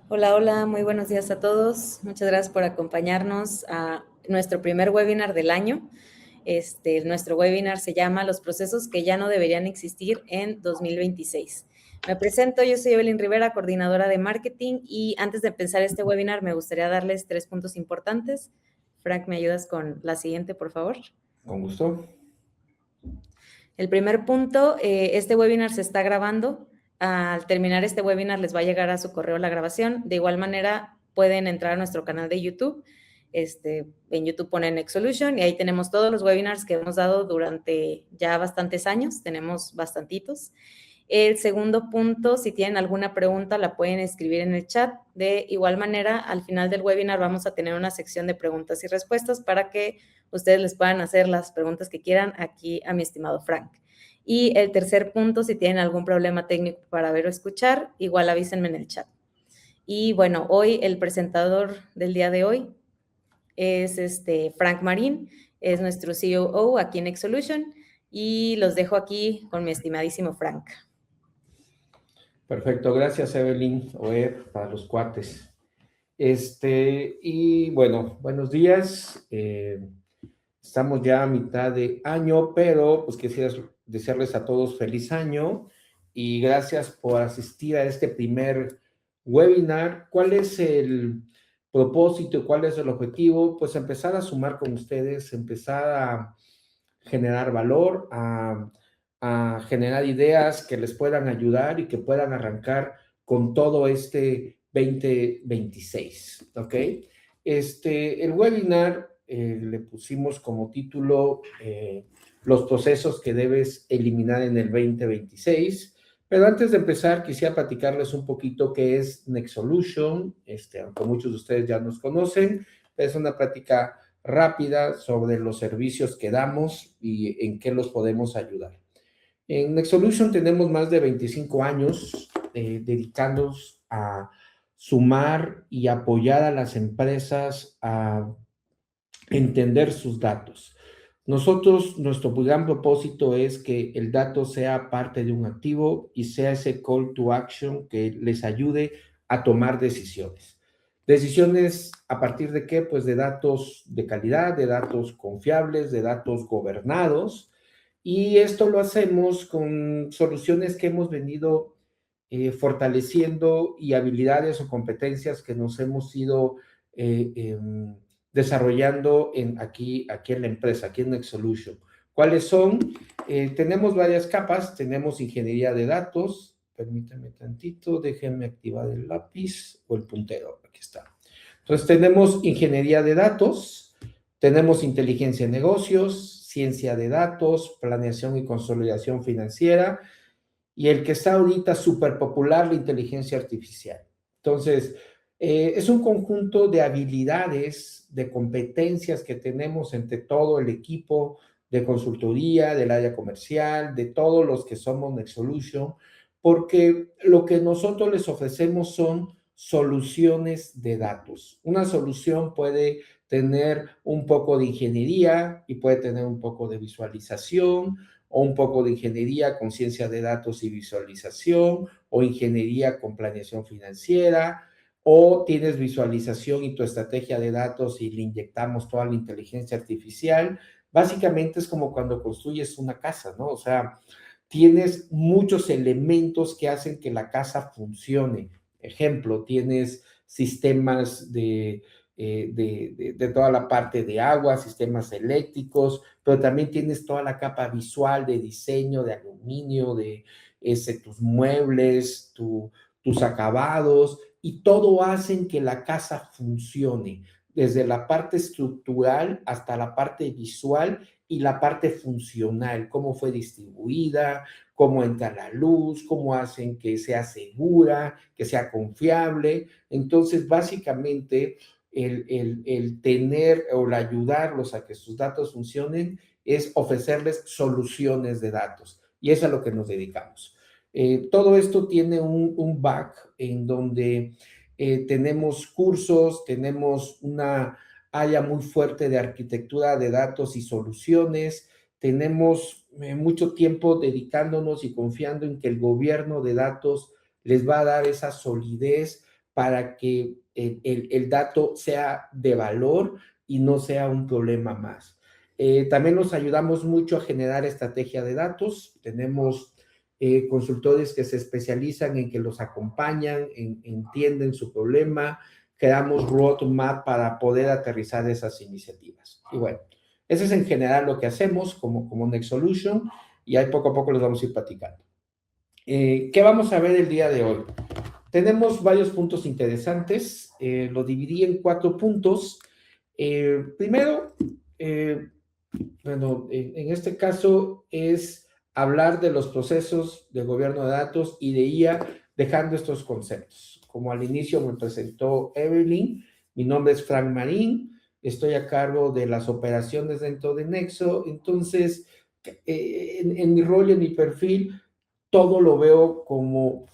Hola, hola, muy buenos días a todos. Muchas gracias por acompañarnos a nuestro primer webinar del año. Nuestro webinar se llama Los procesos que ya no deberían existir en 2026. Me presento, yo soy Evelyn Rivera, coordinadora de marketing, y antes de empezar este webinar me gustaría darles 3 puntos importantes. Frank, ¿me ayudas con la siguiente, por favor? Con gusto. El primer punto, este webinar se está grabando. Al terminar este webinar les va a llegar a su correo la grabación. De igual manera, pueden entrar a nuestro canal de YouTube. En YouTube ponen Next Solution y ahí tenemos todos los webinars que hemos dado durante ya bastantes años. Tenemos bastantitos. El segundo punto, si tienen alguna pregunta, la pueden escribir en el chat. De igual manera, al final del webinar vamos a tener una sección de preguntas y respuestas para que ustedes les puedan hacer las preguntas que quieran aquí a mi estimado Frank. Y el tercer punto, si tienen algún problema técnico para ver o escuchar, igual avísenme en el chat. Y bueno, hoy el presentador del día de hoy es Frank Marín, es nuestro COO aquí en Xolution, y los dejo aquí con mi estimadísimo Frank. Perfecto, gracias Evelyn, Oed, para los cuates. Y bueno, buenos días. Estamos ya a mitad de año, pero pues quisiera desearles a todos feliz año y gracias por asistir a este primer webinar. ¿Cuál es el propósito? ¿Cuál es el objetivo? Pues empezar a sumar con ustedes, empezar a generar valor, a generar ideas que les puedan ayudar y que puedan arrancar con todo este 2026, ¿ok? El webinar le pusimos como título los procesos que debes eliminar en el 2026, pero antes de empezar quisiera platicarles un poquito qué es Next Solution, aunque muchos de ustedes ya nos conocen, es una plática rápida sobre los servicios que damos y en qué los podemos ayudar. En Next Solution tenemos más de 25 años dedicados a sumar y apoyar a las empresas a entender sus datos. Nosotros, nuestro gran propósito es que el dato sea parte de un activo y sea ese call to action que les ayude a tomar decisiones. Decisiones a partir de qué? Pues de datos de calidad, de datos confiables, de datos gobernados. Y esto lo hacemos con soluciones que hemos venido fortaleciendo y habilidades o competencias que nos hemos ido desarrollando aquí en la empresa, aquí en Next Solution. ¿Cuáles son? Tenemos varias capas, tenemos ingeniería de datos, permítanme tantito, déjenme activar el lápiz o el puntero, aquí está. Entonces tenemos ingeniería de datos, tenemos inteligencia de negocios, ciencia de datos, planeación y consolidación financiera, y el que está ahorita súper popular, la inteligencia artificial. Entonces, es un conjunto de habilidades, de competencias que tenemos entre todo el equipo de consultoría, del área comercial, de todos los que somos Next Solution, porque lo que nosotros les ofrecemos son soluciones de datos. Una solución puede tener un poco de ingeniería y puede tener un poco de visualización, o un poco de ingeniería con ciencia de datos y visualización, o ingeniería con planeación financiera, o tienes visualización y tu estrategia de datos y le inyectamos toda la inteligencia artificial. Básicamente es como cuando construyes una casa, ¿no? O sea, tienes muchos elementos que hacen que la casa funcione. Ejemplo, tienes sistemas de toda la parte de agua, sistemas eléctricos, pero también tienes toda la capa visual de diseño, de aluminio, de tus muebles, tus acabados, y todo hacen que la casa funcione, desde la parte estructural hasta la parte visual y la parte funcional, cómo fue distribuida, cómo entra la luz, cómo hacen que sea segura, que sea confiable. Entonces, básicamente, el tener o el ayudarlos a que sus datos funcionen es ofrecerles soluciones de datos. Y es a lo que nos dedicamos. Todo esto tiene un back en donde tenemos cursos, tenemos una área muy fuerte de arquitectura de datos y soluciones, tenemos mucho tiempo dedicándonos y confiando en que el gobierno de datos les va a dar esa solidez para que el dato sea de valor y no sea un problema más. También nos ayudamos mucho a generar estrategia de datos. Tenemos consultores que se especializan en que los acompañan, entienden su problema, creamos roadmap para poder aterrizar esas iniciativas. Y bueno, eso es en general lo que hacemos como Nexolution y ahí poco a poco les vamos a ir platicando. ¿Qué vamos a ver el día de hoy? Tenemos varios puntos interesantes, lo dividí en 4 puntos. Primero, bueno, en este caso es hablar de los procesos de gobierno de datos y de IA, dejando estos conceptos. Como al inicio me presentó Evelyn, mi nombre es Frank Marín, estoy a cargo de las operaciones dentro de Nexo, entonces en mi rol y en mi perfil, todo lo veo como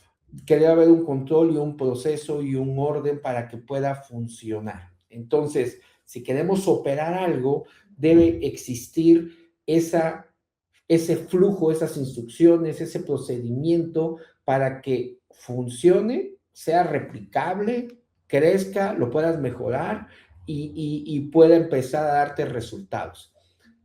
que debe haber un control y un proceso y un orden para que pueda funcionar. Entonces, si queremos operar algo, debe existir ese flujo, esas instrucciones, ese procedimiento para que funcione, sea replicable, crezca, lo puedas mejorar y pueda empezar a darte resultados.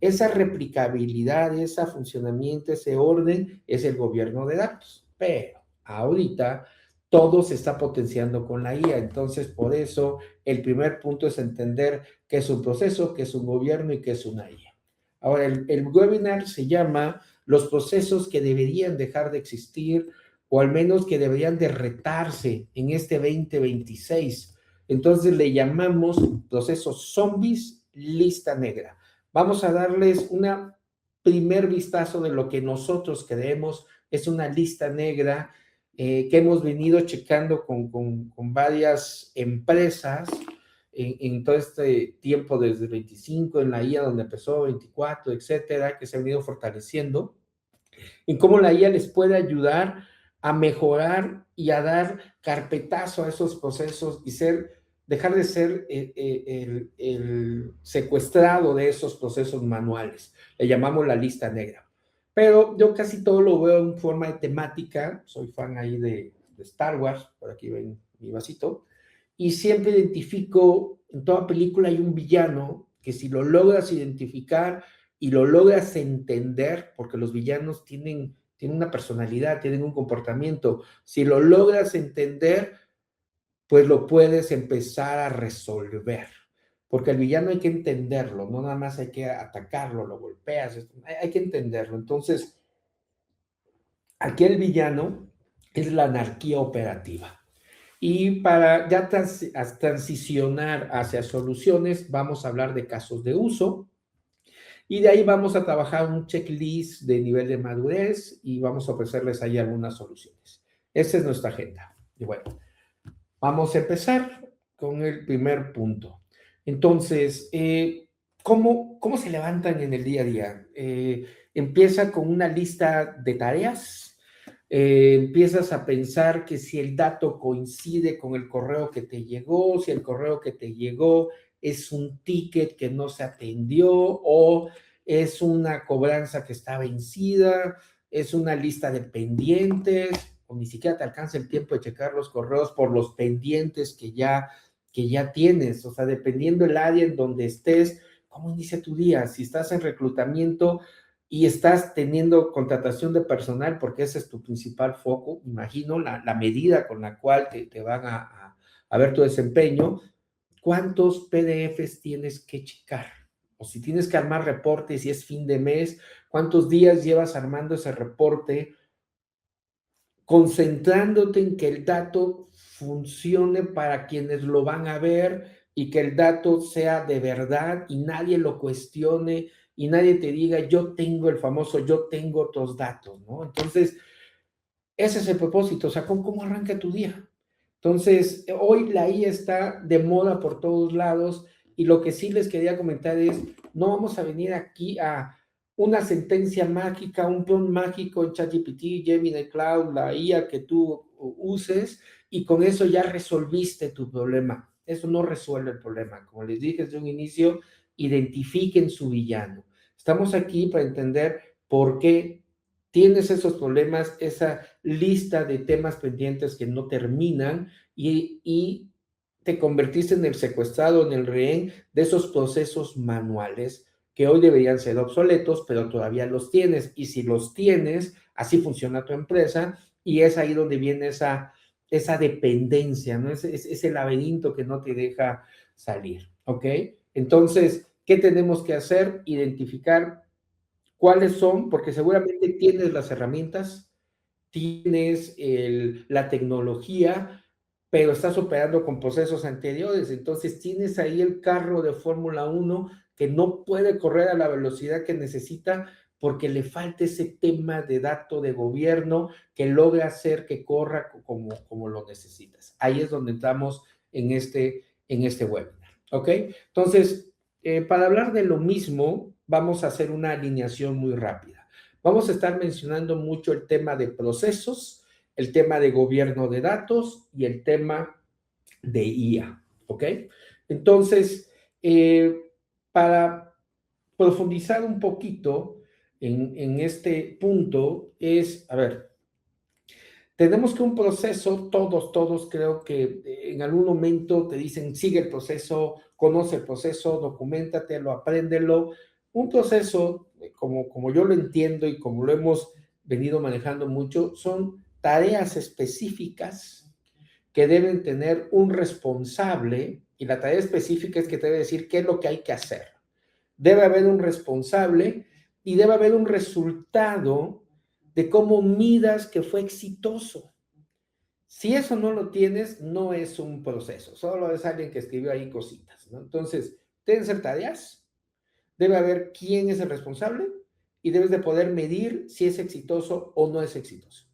Esa replicabilidad, ese funcionamiento, ese orden es el gobierno de datos. Pero ahorita todo se está potenciando con la IA. Entonces, por eso, el primer punto es entender qué es un proceso, qué es un gobierno y qué es una IA. Ahora, el webinar se llama Los procesos que deberían dejar de existir o al menos que deberían de retarse en este 2026. Entonces, le llamamos procesos zombies, lista negra. Vamos a darles una primer vistazo de lo que nosotros creemos es una lista negra que hemos venido checando con varias empresas en todo este tiempo, desde el 25, en la IA donde empezó, 24, etcétera, que se han venido fortaleciendo, en cómo la IA les puede ayudar a mejorar y a dar carpetazo a esos procesos y dejar de ser el secuestrado de esos procesos manuales. Le llamamos la lista negra. Pero yo casi todo lo veo en forma de temática. Soy fan ahí de Star Wars, por aquí ven mi vasito, y siempre identifico, en toda película hay un villano que si lo logras identificar y lo logras entender, porque los villanos tienen una personalidad, tienen un comportamiento, si lo logras entender, pues lo puedes empezar a resolver. Porque el villano hay que entenderlo, no nada más hay que atacarlo, lo golpeas, hay que entenderlo. Entonces, aquí el villano es la anarquía operativa. Y para ya transicionar hacia soluciones, vamos a hablar de casos de uso. Y de ahí vamos a trabajar un checklist de nivel de madurez y vamos a ofrecerles ahí algunas soluciones. Esa es nuestra agenda. Y bueno, vamos a empezar con el primer punto. Entonces, ¿cómo se levantan en el día a día? Empieza con una lista de tareas. Empiezas a pensar que si el dato coincide con el correo que te llegó, si el correo que te llegó es un ticket que no se atendió o es una cobranza que está vencida, es una lista de pendientes, o ni siquiera te alcanza el tiempo de checar los correos por los pendientes que ya tienes. O sea, dependiendo el área en donde estés, ¿cómo inicia tu día? Si estás en reclutamiento y estás teniendo contratación de personal, porque ese es tu principal foco, imagino, la medida con la cual te van a ver tu desempeño, ¿cuántos PDFs tienes que checar? O si tienes que armar reportes y es fin de mes, ¿cuántos días llevas armando ese reporte? Concentrándote en que el dato funcione para quienes lo van a ver y que el dato sea de verdad y nadie lo cuestione y nadie te diga, yo tengo el famoso, yo tengo otros datos, ¿no? Entonces, ese es el propósito, o sea, ¿cómo arranca tu día? Entonces, hoy la IA está de moda por todos lados y lo que sí les quería comentar es, no vamos a venir aquí a una sentencia mágica, un prompt mágico en ChatGPT, Gemini Cloud, la IA que tú uses y con eso ya resolviste tu problema. Eso no resuelve el problema. Como les dije desde un inicio, identifiquen su villano. Estamos aquí para entender porque tienes esos problemas, esa lista de temas pendientes que no terminan y te convertiste en el secuestrado, en el rehén de esos procesos manuales que hoy deberían ser obsoletos, pero todavía los tienes. Y si los tienes, así funciona tu empresa y es ahí donde viene esa dependencia, ¿no? Ese laberinto que no te deja salir, ¿ok? Entonces, ¿qué tenemos que hacer? Identificar cuáles son, porque seguramente tienes las herramientas, tienes la tecnología, pero estás operando con procesos anteriores, entonces tienes ahí el carro de Fórmula 1 que no puede correr a la velocidad que necesita porque le falta ese tema de dato de gobierno que logre hacer que corra como lo necesitas. Ahí es donde entramos en este webinar, ¿ok? Entonces, para hablar de lo mismo, vamos a hacer una alineación muy rápida. Vamos a estar mencionando mucho el tema de procesos, el tema de gobierno de datos y el tema de IA, ¿ok? Entonces, para profundizar un poquito en este punto es, a ver, tenemos que un proceso, todos creo que en algún momento te dicen, sigue el proceso, conoce el proceso, documentatelo, apréndelo. Un proceso, como yo lo entiendo y como lo hemos venido manejando mucho, son tareas específicas que deben tener un responsable y la tarea específica es que te debe decir qué es lo que hay que hacer. Debe haber un responsable y debe haber un resultado de cómo midas que fue exitoso. Si eso no lo tienes, no es un proceso, solo es alguien que escribió ahí cositas, ¿no? Entonces, deben ser tareas, debe haber quién es el responsable y debes de poder medir si es exitoso o no es exitoso,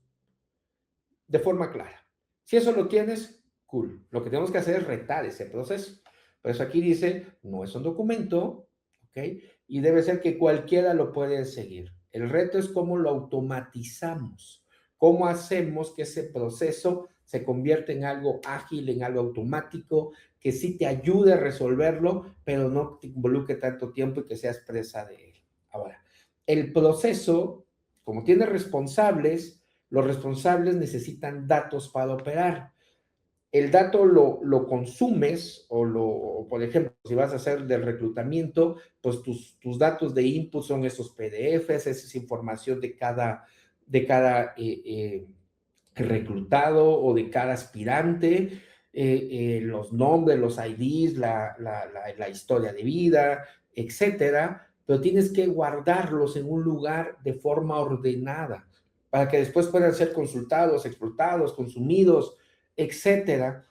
de forma clara. Si eso lo tienes, cool. Lo que tenemos que hacer es retar ese proceso. Por eso aquí dice, no es un documento, ¿ok? Y debe ser que cualquiera lo puede seguir. El reto es cómo lo automatizamos, cómo hacemos que ese proceso se convierta en algo ágil, en algo automático, que sí te ayude a resolverlo, pero no te involucre tanto tiempo y que seas presa de él. Ahora, el proceso, como tiene responsables, los responsables necesitan datos para operar. El dato lo consumes o, por ejemplo, si vas a hacer del reclutamiento, pues tus datos de input son esos PDFs, esa es información de cada reclutado o de cada aspirante, los nombres, los IDs, la historia de vida, etcétera, pero tienes que guardarlos en un lugar de forma ordenada para que después puedan ser consultados, explotados, consumidos, etcétera.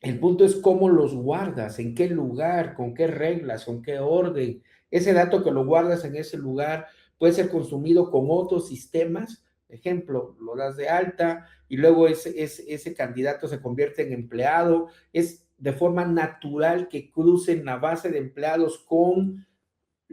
El punto es cómo los guardas, en qué lugar, con qué reglas, con qué orden. Ese dato que lo guardas en ese lugar puede ser consumido con otros sistemas. Ejemplo, lo das de alta y luego ese candidato se convierte en empleado. Es de forma natural que crucen la base de empleados con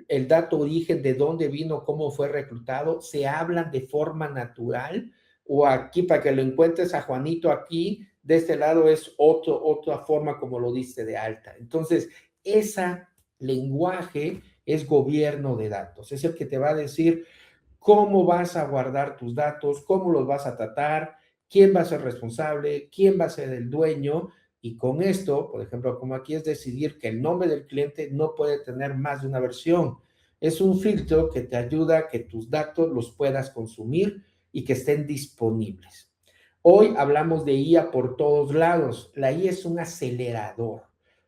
el dato origen de dónde vino, cómo fue reclutado, se hablan de forma natural, o aquí para que lo encuentres a Juanito aquí, de este lado es otra forma como lo diste de alta. Entonces, ese lenguaje es gobierno de datos, es el que te va a decir cómo vas a guardar tus datos, cómo los vas a tratar, quién va a ser responsable, quién va a ser el dueño. Y con esto, por ejemplo, como aquí es decidir que el nombre del cliente no puede tener más de una versión. Es un filtro que te ayuda a que tus datos los puedas consumir y que estén disponibles. Hoy hablamos de IA por todos lados. La IA es un acelerador.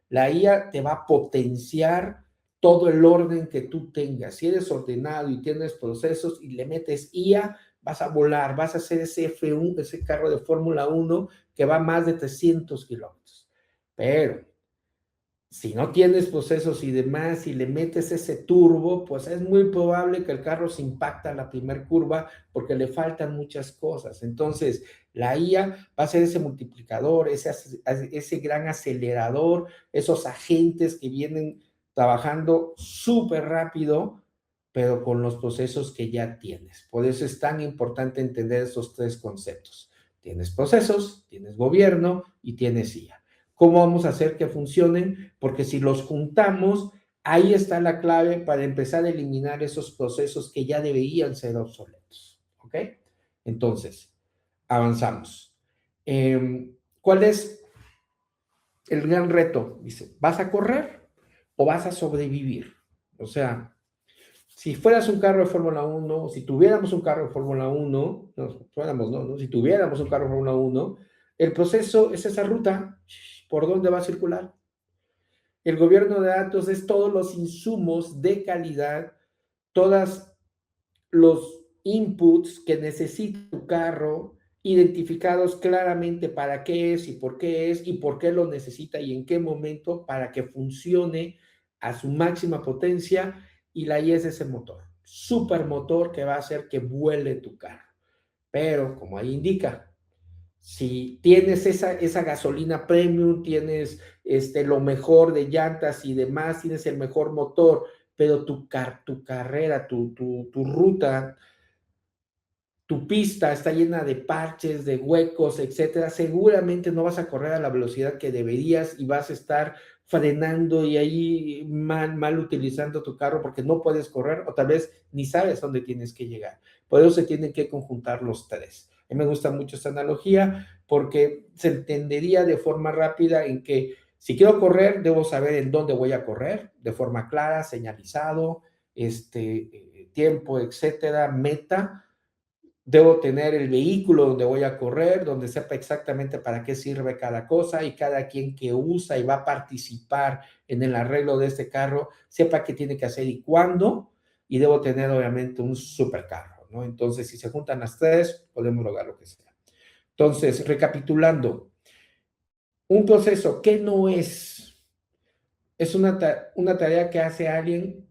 La IA te va a potenciar todo el orden que tú tengas. Si eres ordenado y tienes procesos y le metes IA, vas a volar, vas a hacer ese F1, ese carro de Fórmula 1 que va a más de 300 kilómetros. Pero si no tienes procesos y demás y le metes ese turbo, pues es muy probable que el carro se impacta en la primera curva porque le faltan muchas cosas. Entonces, la IA va a ser ese multiplicador, ese gran acelerador, esos agentes que vienen trabajando súper rápido, pero con los procesos que ya tienes. Por eso es tan importante entender esos tres conceptos. Tienes procesos, tienes gobierno y tienes IA. ¿Cómo vamos a hacer que funcionen? Porque si los juntamos, Ahí está la clave para empezar a eliminar esos procesos que ya deberían ser obsoletos, ¿ok? Entonces, avanzamos. ¿Cuál es el gran reto? Dice, ¿vas a correr o vas a sobrevivir? O sea, si fueras un carro de Fórmula 1, si tuviéramos un carro de Fórmula 1, si tuviéramos un carro de Fórmula 1, el proceso es esa ruta, ¿por dónde va a circular? El gobierno de datos es todos los insumos de calidad, todos los inputs que necesita tu carro, identificados claramente para qué es y por qué lo necesita y en qué momento para que funcione a su máxima potencia. Y la I es ese motor, supermotor que va a hacer que vuele tu carro. Pero como ahí indica, si tienes esa gasolina premium, tienes lo mejor de llantas y demás, tienes el mejor motor, pero tu carrera, tu ruta, tu pista está llena de parches, de huecos, etcétera, seguramente no vas a correr a la velocidad que deberías y vas a estar frenando y ahí mal utilizando tu carro porque no puedes correr o tal vez ni sabes dónde tienes que llegar. Por eso se tienen que conjuntar los tres. A mí me gusta mucho esta analogía porque se entendería de forma rápida en que si quiero correr, debo saber en dónde voy a correr de forma clara, señalizado, tiempo, etcétera, meta. Debo tener el vehículo donde voy a correr, donde sepa exactamente para qué sirve cada cosa y cada quien que usa y va a participar en el arreglo de este carro, sepa qué tiene que hacer y cuándo. Y debo tener obviamente un supercarro, ¿no? Entonces, si se juntan las tres, podemos lograr lo que sea. Entonces, recapitulando, un proceso que no es una tarea que hace alguien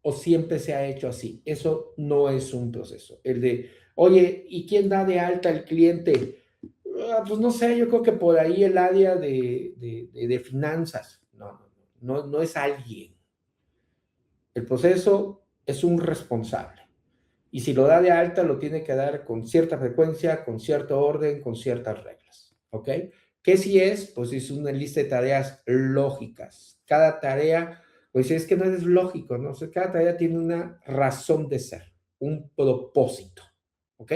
o siempre se ha hecho así. Eso no es un proceso. El de, oye, ¿y quién da de alta al cliente? Pues no sé, yo creo que por ahí el área de finanzas. No es alguien. El proceso es un responsable. Y si lo da de alta, lo tiene que dar con cierta frecuencia, con cierto orden, con ciertas reglas. ¿Ok? ¿Qué sí es? Pues es una lista de tareas lógicas. Cada tarea, pues es que no es lógico, ¿no? O sea, cada tarea tiene una razón de ser, un propósito. ¿Ok?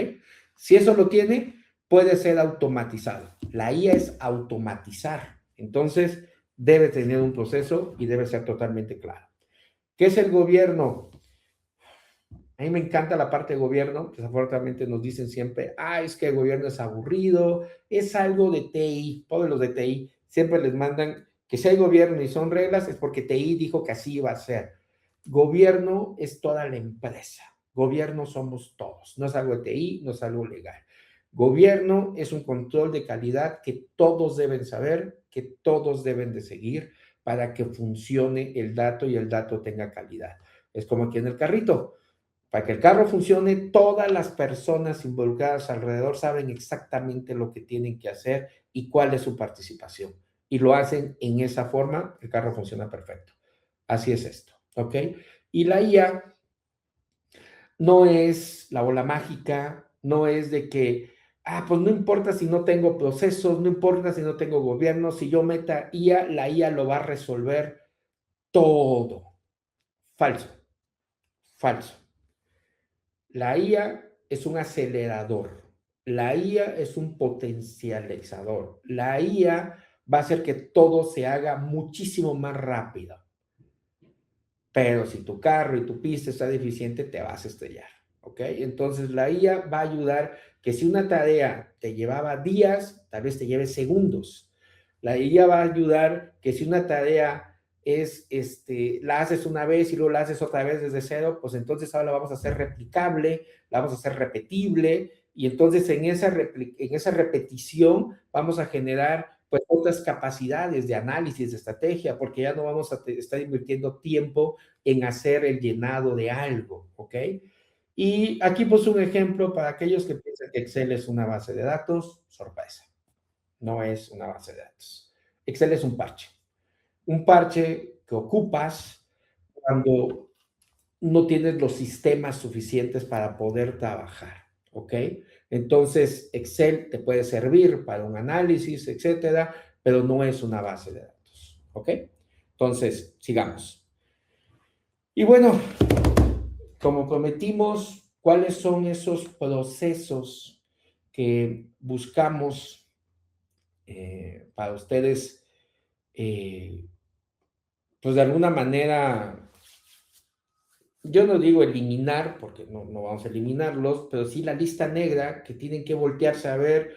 Si eso lo tiene, puede ser automatizado. La IA es automatizar. Entonces, debe tener un proceso y debe ser totalmente claro. ¿Qué es el gobierno? A mí me encanta la parte de gobierno, desafortunadamente nos dicen siempre, es que el gobierno es aburrido, es algo de TI, todos los de TI siempre les mandan que si hay gobierno y son reglas es porque TI dijo que así iba a ser. Gobierno es toda la empresa, gobierno somos todos, no es algo de TI, no es algo legal. Gobierno es un control de calidad que todos deben saber, que todos deben de seguir para que funcione el dato y el dato tenga calidad. Es como aquí en el carrito. Para que el carro funcione, todas las personas involucradas alrededor saben exactamente lo que tienen que hacer y cuál es su participación. Y lo hacen en esa forma, el carro funciona perfecto. Así es esto, ¿ok? Y la IA no es la bola mágica, no es de que, pues no importa si no tengo procesos, no importa si no tengo gobierno, si yo meta IA, la IA lo va a resolver todo. Falso, falso. La IA es un acelerador, la IA es un potencializador, la IA va a hacer que todo se haga muchísimo más rápido. Pero si tu carro y tu pista está deficiente, te vas a estrellar, ¿ok? Entonces la IA va a ayudar que si una tarea te llevaba días, tal vez te lleve segundos. La IA va a ayudar que si una tarea la haces una vez y luego la haces otra vez desde cero, pues entonces ahora la vamos a hacer replicable, la vamos a hacer repetible, y entonces en esa repetición vamos a generar pues otras capacidades de análisis, de estrategia, porque ya no vamos a estar invirtiendo tiempo en hacer el llenado de algo, ¿ok? Y aquí pues un ejemplo para aquellos que piensan que Excel es una base de datos, sorpresa, no es una base de datos. Excel es un parche que ocupas cuando no tienes los sistemas suficientes para poder trabajar, ¿ok? Entonces, Excel te puede servir para un análisis, etcétera, pero no es una base de datos, ¿ok? Entonces, sigamos. Y bueno, como prometimos, ¿cuáles son esos procesos que buscamos para ustedes, pues de alguna manera, yo no digo eliminar, porque no vamos a eliminarlos, pero sí la lista negra que tienen que voltearse a ver,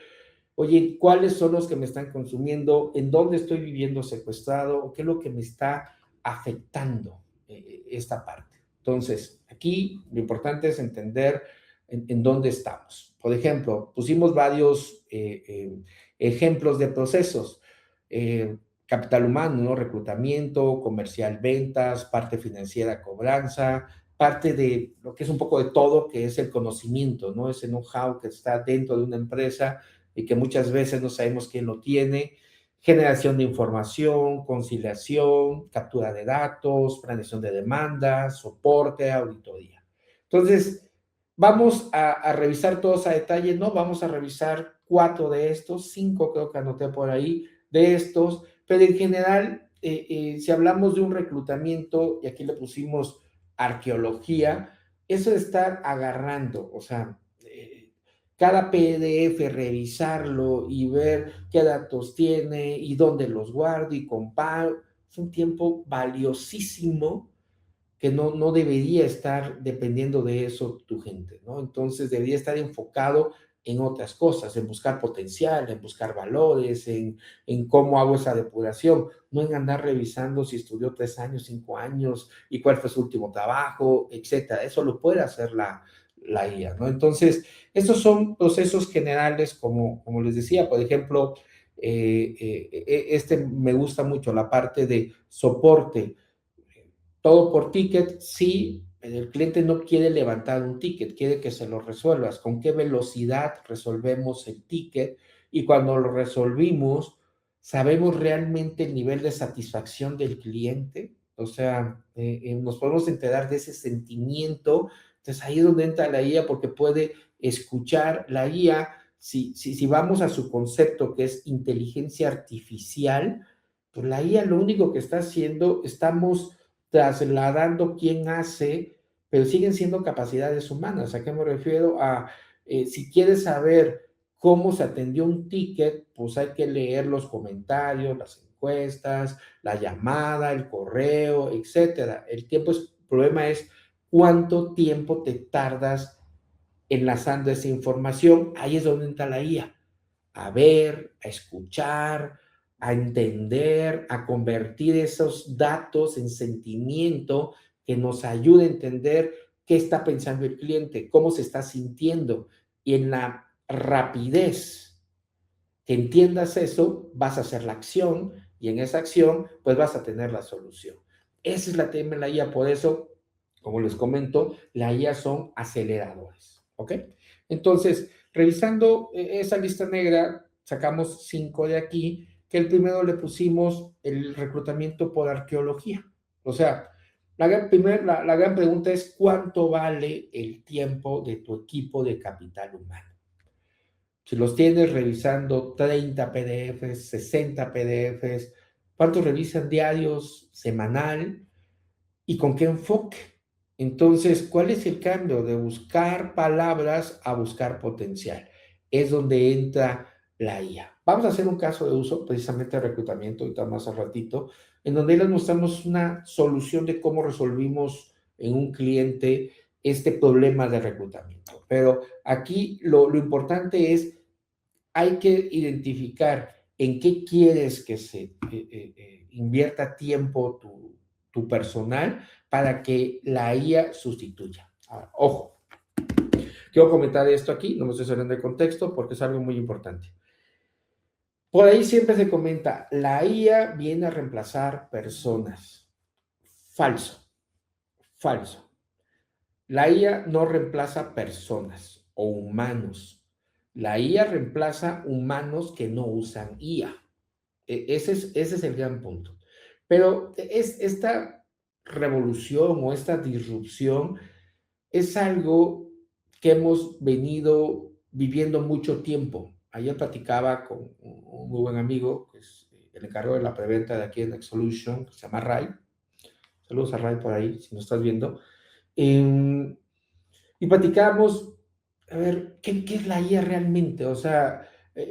oye, ¿cuáles son los que me están consumiendo? ¿En dónde estoy viviendo secuestrado? ¿O qué es lo que me está afectando esta parte? Entonces, aquí lo importante es entender en dónde estamos. Por ejemplo, pusimos varios ejemplos de procesos. Eh, Capital humano, ¿no? Reclutamiento, comercial, ventas, parte financiera, cobranza, parte de lo que es un poco de todo, que es el conocimiento, ¿no? Ese know-how que está dentro de una empresa y que muchas veces no sabemos quién lo tiene. Generación de información, conciliación, captura de datos, planeación de demandas, soporte, auditoría. Entonces, vamos a revisar todos a detalle, ¿no? Vamos a revisar 4 de estos, 5 creo que anoté por ahí de estos, pero en general, si hablamos de un reclutamiento, y aquí le pusimos arqueología, eso de estar agarrando, o sea, cada PDF, revisarlo y ver qué datos tiene y dónde los guardo y comparo, es un tiempo valiosísimo que no debería estar dependiendo de eso tu gente, ¿no? Entonces debería estar enfocado en otras cosas, en buscar potencial, en buscar valores, en cómo hago esa depuración, no en andar revisando si estudió 3 años, 5 años y cuál fue su último trabajo, etcétera. Eso lo puede hacer la IA, ¿no? Entonces, estos son procesos generales, como les decía, por ejemplo, este me gusta mucho, la parte de soporte todo por ticket, sí, el cliente no quiere levantar un ticket, quiere que se lo resuelvas. ¿Con qué velocidad resolvemos el ticket? Y cuando lo resolvimos, ¿sabemos realmente el nivel de satisfacción del cliente? O sea, nos podemos enterar de ese sentimiento. Entonces ahí es donde entra la IA porque puede escuchar la IA. Si vamos a su concepto que es inteligencia artificial, pues la IA lo único que está haciendo, estamos trasladando quién hace, pero siguen siendo capacidades humanas. ¿A qué me refiero? Si quieres saber cómo se atendió un ticket, pues hay que leer los comentarios, las encuestas, la llamada, el correo, etcétera. El problema es cuánto tiempo te tardas enlazando esa información. Ahí es donde entra la IA a ver, a escuchar, a entender, a convertir esos datos en sentimiento que nos ayude a entender qué está pensando el cliente, cómo se está sintiendo. Y en la rapidez que entiendas eso, vas a hacer la acción y en esa acción, pues vas a tener la solución. Esa es la tema de la IA, por eso, como les comento, la IA son aceleradores, ¿ok? Entonces, revisando esa lista negra, sacamos 5 de aquí, que el primero le pusimos el reclutamiento por arqueología. O sea, la gran pregunta es, ¿cuánto vale el tiempo de tu equipo de capital humano? Si los tienes revisando 30 PDFs, 60 PDFs, ¿cuántos revisan diarios, semanal y con qué enfoque? Entonces, ¿cuál es el cambio de buscar palabras a buscar potencial? Es donde entra la IA. Vamos a hacer un caso de uso, precisamente de reclutamiento, ahorita más al ratito, en donde les mostramos una solución de cómo resolvimos en un cliente este problema de reclutamiento. Pero aquí lo importante es hay que identificar en qué quieres que se invierta tiempo tu personal para que la IA sustituya. Ahora, ojo, quiero comentar esto aquí, no me estoy saliendo de contexto porque es algo muy importante. Por ahí siempre se comenta, la IA viene a reemplazar personas. Falso, falso. La IA no reemplaza personas o humanos. La IA reemplaza humanos que no usan IA. Ese es el gran punto. Pero esta revolución o esta disrupción es algo que hemos venido viviendo mucho tiempo. Ayer platicaba con muy buen amigo, que es el encargado de la preventa de aquí en Exolution, que se llama Ray, Saludos a Ray por ahí, si nos estás viendo. Eh, y platicábamos, a ver, ¿qué es la IA realmente? O sea,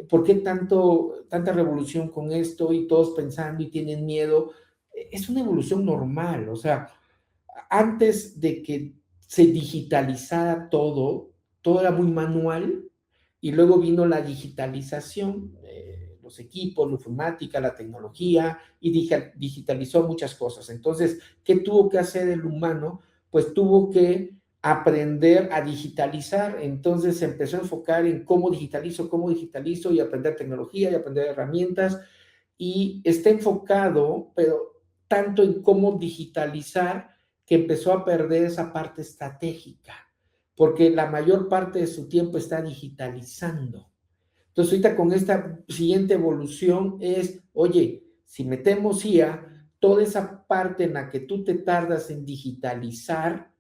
¿por qué tanta revolución con esto y todos pensando y tienen miedo? Es una evolución normal, o sea, antes de que se digitalizara todo, todo era muy manual y luego vino la digitalización, los equipos, la informática, la tecnología y digitalizó muchas cosas. Entonces, ¿qué tuvo que hacer el humano? Pues tuvo que aprender a digitalizar. Entonces se empezó a enfocar en cómo digitalizo y aprender tecnología y aprender herramientas y está enfocado, pero tanto en cómo digitalizar que empezó a perder esa parte estratégica, porque la mayor parte de su tiempo está digitalizando. Entonces, ahorita con esta siguiente evolución es, oye, si metemos IA, toda esa parte en la que tú te tardas en digitalizar,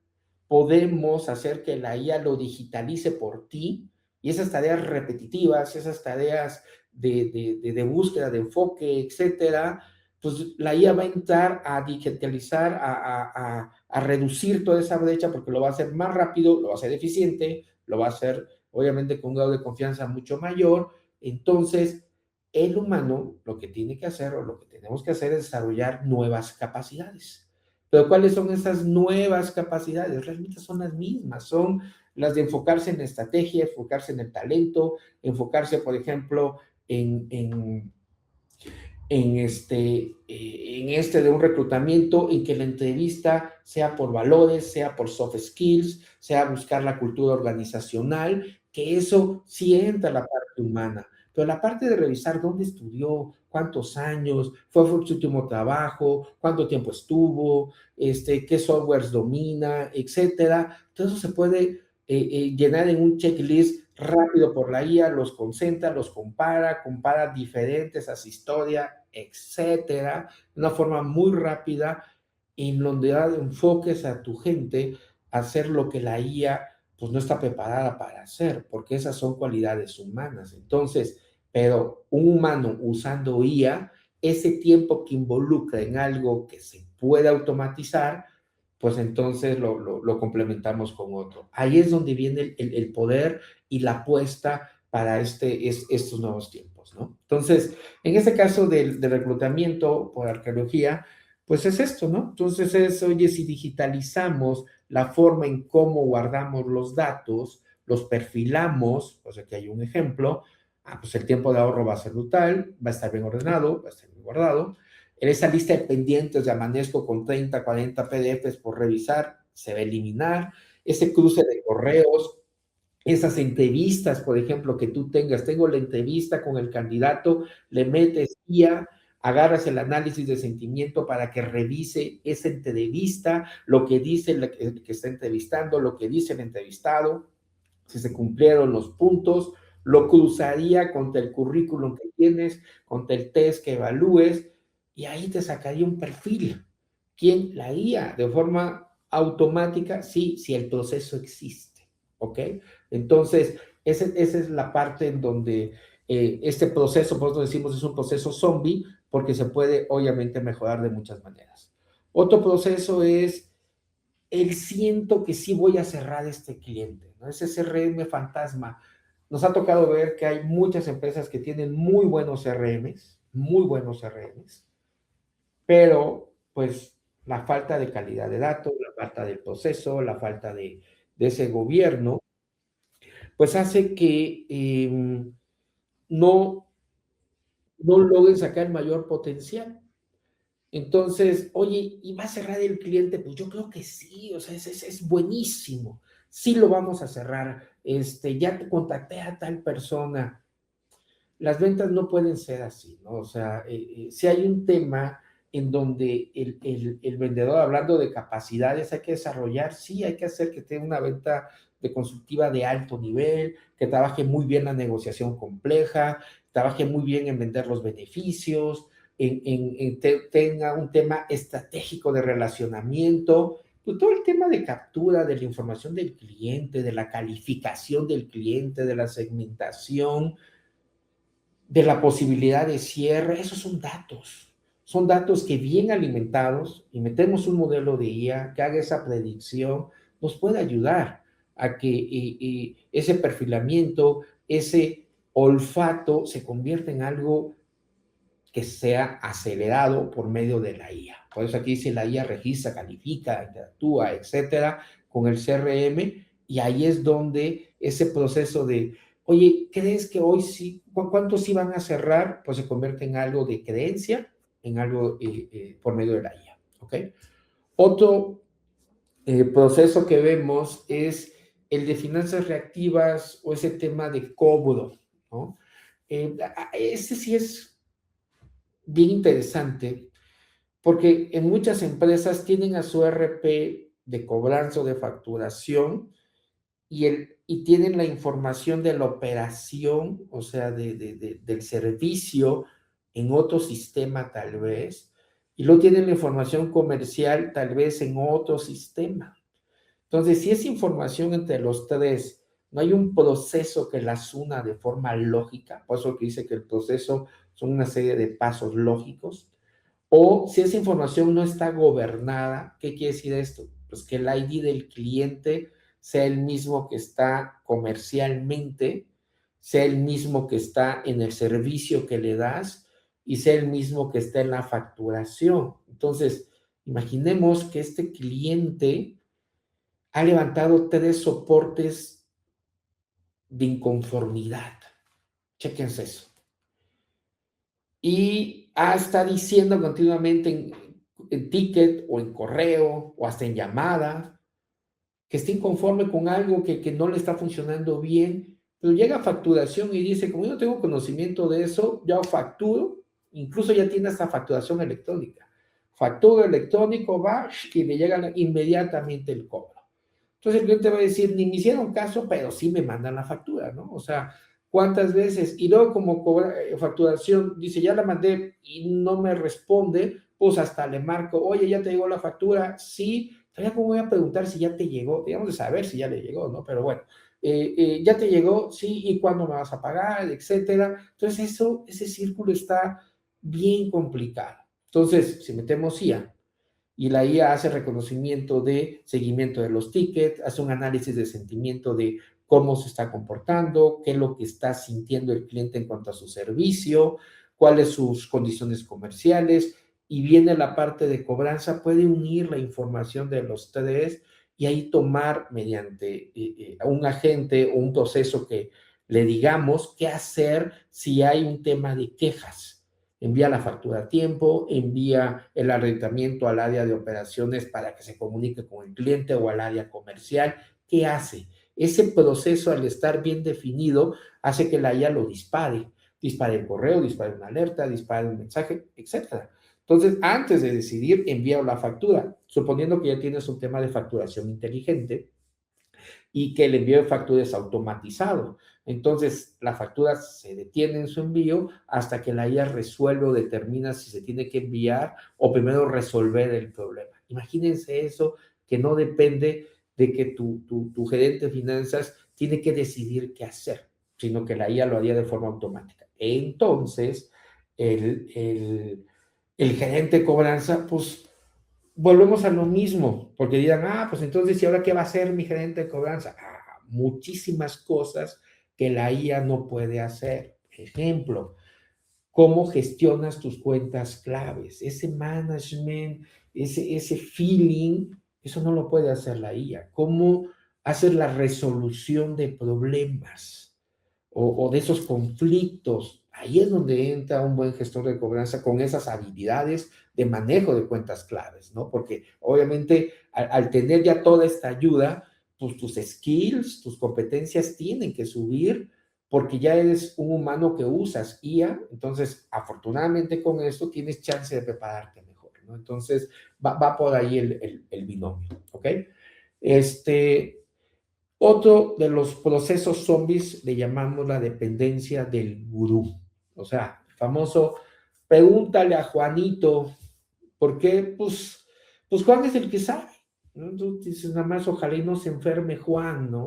podemos hacer que la IA lo digitalice por ti y esas tareas repetitivas, esas tareas de búsqueda, de enfoque, etcétera, pues la IA va a entrar a digitalizar, a reducir toda esa brecha porque lo va a hacer más rápido, lo va a hacer eficiente, lo va a hacer obviamente con un grado de confianza mucho mayor. Entonces, el humano lo que tiene que hacer o lo que tenemos que hacer es desarrollar nuevas capacidades. Pero ¿cuáles son esas nuevas capacidades? Realmente son las mismas, son las de enfocarse en estrategia, enfocarse en el talento, enfocarse, por ejemplo, en de un reclutamiento, en que la entrevista sea por valores, sea por soft skills, sea buscar la cultura organizacional, que eso sí entra a la parte humana. Pero la parte de revisar dónde estudió, cuántos años, fue su último trabajo, cuánto tiempo estuvo, qué softwares domina, etcétera, todo eso se puede llenar en un checklist rápido por la IA, los concentra, los compara diferentes a su historia, etcétera, de una forma muy rápida, en donde enfoques a tu gente a hacer lo que la IA pues no está preparada para hacer, porque esas son cualidades humanas. Entonces, pero un humano usando IA, ese tiempo que involucra en algo que se puede automatizar, pues entonces lo complementamos con otro. Ahí es donde viene el poder y la apuesta para estos nuevos tiempos, ¿no? Entonces, en este caso del reclutamiento por arqueología, pues es esto, ¿no? Entonces es, oye, si digitalizamos la forma en cómo guardamos los datos, los perfilamos, pues aquí hay un ejemplo, pues el tiempo de ahorro va a ser brutal, va a estar bien ordenado, va a estar bien guardado. En esa lista de pendientes de amanezco con 30, 40 PDFs por revisar, se va a eliminar. Ese cruce de correos, esas entrevistas, por ejemplo, que tú tengo la entrevista con el candidato, le metes IA, agarras el análisis de sentimiento para que revise esa entrevista, lo que dice el que está entrevistando, lo que dice el entrevistado, si se cumplieron los puntos, lo cruzaría contra el currículum que tienes, contra el test que evalúes, y ahí te sacaría un perfil. ¿Quién? La IA, de forma automática, sí, si el proceso existe, ¿ok? Entonces, esa es la parte en donde este proceso, por eso decimos, es un proceso zombie, porque se puede obviamente mejorar de muchas maneras. Otro proceso es el siento que sí voy a cerrar este cliente, ¿no? Ese CRM fantasma. Nos ha tocado ver que hay muchas empresas que tienen muy buenos CRMs, pero pues la falta de calidad de datos, la falta del proceso, la falta de ese gobierno, pues hace que no, no logren sacar el mayor potencial. Entonces, oye, ¿y va a cerrar el cliente? Pues yo creo que sí, o sea, es buenísimo. Sí lo vamos a cerrar. Ya te contacté a tal persona. Las ventas no pueden ser así, ¿no? O sea, si hay un tema en donde el vendedor, hablando de capacidades, hay que desarrollar, sí, hay que hacer que tenga una venta de consultiva de alto nivel, que trabaje muy bien la negociación compleja, trabaje muy bien en vender los beneficios, tenga un tema estratégico de relacionamiento, pues todo el tema de captura de la información del cliente, de la calificación del cliente, de la segmentación, de la posibilidad de cierre, esos son datos. Son datos que bien alimentados y metemos un modelo de IA que haga esa predicción, nos puede ayudar a que ese perfilamiento, ese olfato se convierta en algo que sea acelerado por medio de la IA. Por eso aquí dice la IA registra, califica, interactúa, etcétera, con el CRM, y ahí es donde ese proceso de, oye, ¿crees que hoy sí, cuántos sí van a cerrar? Pues se convierte en algo de creencia, en algo por medio de la IA, ¿ok? Otro proceso que vemos es el de finanzas reactivas o ese tema de cobro, ¿no? Ese sí es bien interesante porque en muchas empresas tienen a su RP de cobranza o de facturación y tienen la información de la operación, o sea, del servicio en otro sistema tal vez, y luego tienen la información comercial tal vez en otro sistema. Entonces, si es información entre los tres, no hay un proceso que las una de forma lógica, por eso que dice que el proceso son una serie de pasos lógicos, o si esa información no está gobernada, ¿qué quiere decir esto? Pues que el ID del cliente sea el mismo que está comercialmente, sea el mismo que está en el servicio que le das y sea el mismo que está en la facturación. Entonces, imaginemos que este cliente ha levantado 3 soportes de inconformidad. Chéquense eso. Y está diciendo continuamente en ticket o en correo o hasta en llamada que está inconforme con algo que no le está funcionando bien, pero llega a facturación y dice, como yo no tengo conocimiento de eso, ya facturo, incluso ya tiene hasta facturación electrónica. Factura electrónico, va y le llega inmediatamente el cobro. Entonces el cliente va a decir, ni me hicieron caso, pero sí me mandan la factura, ¿no? O sea, ¿cuántas veces? Y luego como facturación, dice, ya la mandé y no me responde, pues hasta le marco, oye, ¿ya te llegó la factura? Sí, todavía cómo voy a preguntar si ya te llegó, digamos de saber si ya le llegó, ¿no? Pero bueno, ¿ya te llegó? Sí, ¿y cuándo me vas a pagar? Etcétera. Entonces ese círculo está bien complicado. Entonces, si metemos IA, y la IA hace reconocimiento de seguimiento de los tickets, hace un análisis de sentimiento de cómo se está comportando, qué es lo que está sintiendo el cliente en cuanto a su servicio, cuáles sus condiciones comerciales, y viene la parte de cobranza, puede unir la información de los tres y ahí tomar mediante un agente o un proceso que le digamos qué hacer si hay un tema de quejas. Envía la factura a tiempo, envía el arrendamiento al área de operaciones para que se comunique con el cliente o al área comercial. ¿Qué hace? Ese proceso, al estar bien definido, hace que la IA lo dispare. Dispare el correo, dispare una alerta, dispare un mensaje, etc. Entonces, antes de decidir, envía la factura. Suponiendo que ya tienes un tema de facturación inteligente, y que el envío de factura es automatizado. Entonces, la factura se detiene en su envío hasta que la IA resuelve o determina si se tiene que enviar o primero resolver el problema. Imagínense eso, que no depende de que tu gerente de finanzas tiene que decidir qué hacer, sino que la IA lo haría de forma automática. Entonces, el gerente de cobranza, pues volvemos a lo mismo, porque dirán, pues entonces, ¿y ahora qué va a hacer mi gerente de cobranza? Muchísimas cosas que la IA no puede hacer. Ejemplo, ¿cómo gestionas tus cuentas claves? Ese management, ese feeling, eso no lo puede hacer la IA. ¿Cómo hacer la resolución de problemas o de esos conflictos? Ahí es donde entra un buen gestor de cobranza con esas habilidades de manejo de cuentas claves, ¿no? Porque obviamente al tener ya toda esta ayuda, pues tus skills, tus competencias tienen que subir porque ya eres un humano que usas IA, entonces afortunadamente con esto tienes chance de prepararte mejor, ¿no? Entonces va por ahí el binomio, ¿ok? Otro de los procesos zombies le llamamos la dependencia del gurú. O sea, el famoso, pregúntale a Juanito, ¿por qué? Pues Juan es el que sabe, ¿no? Tú dices nada más, ojalá y no se enferme Juan, ¿no?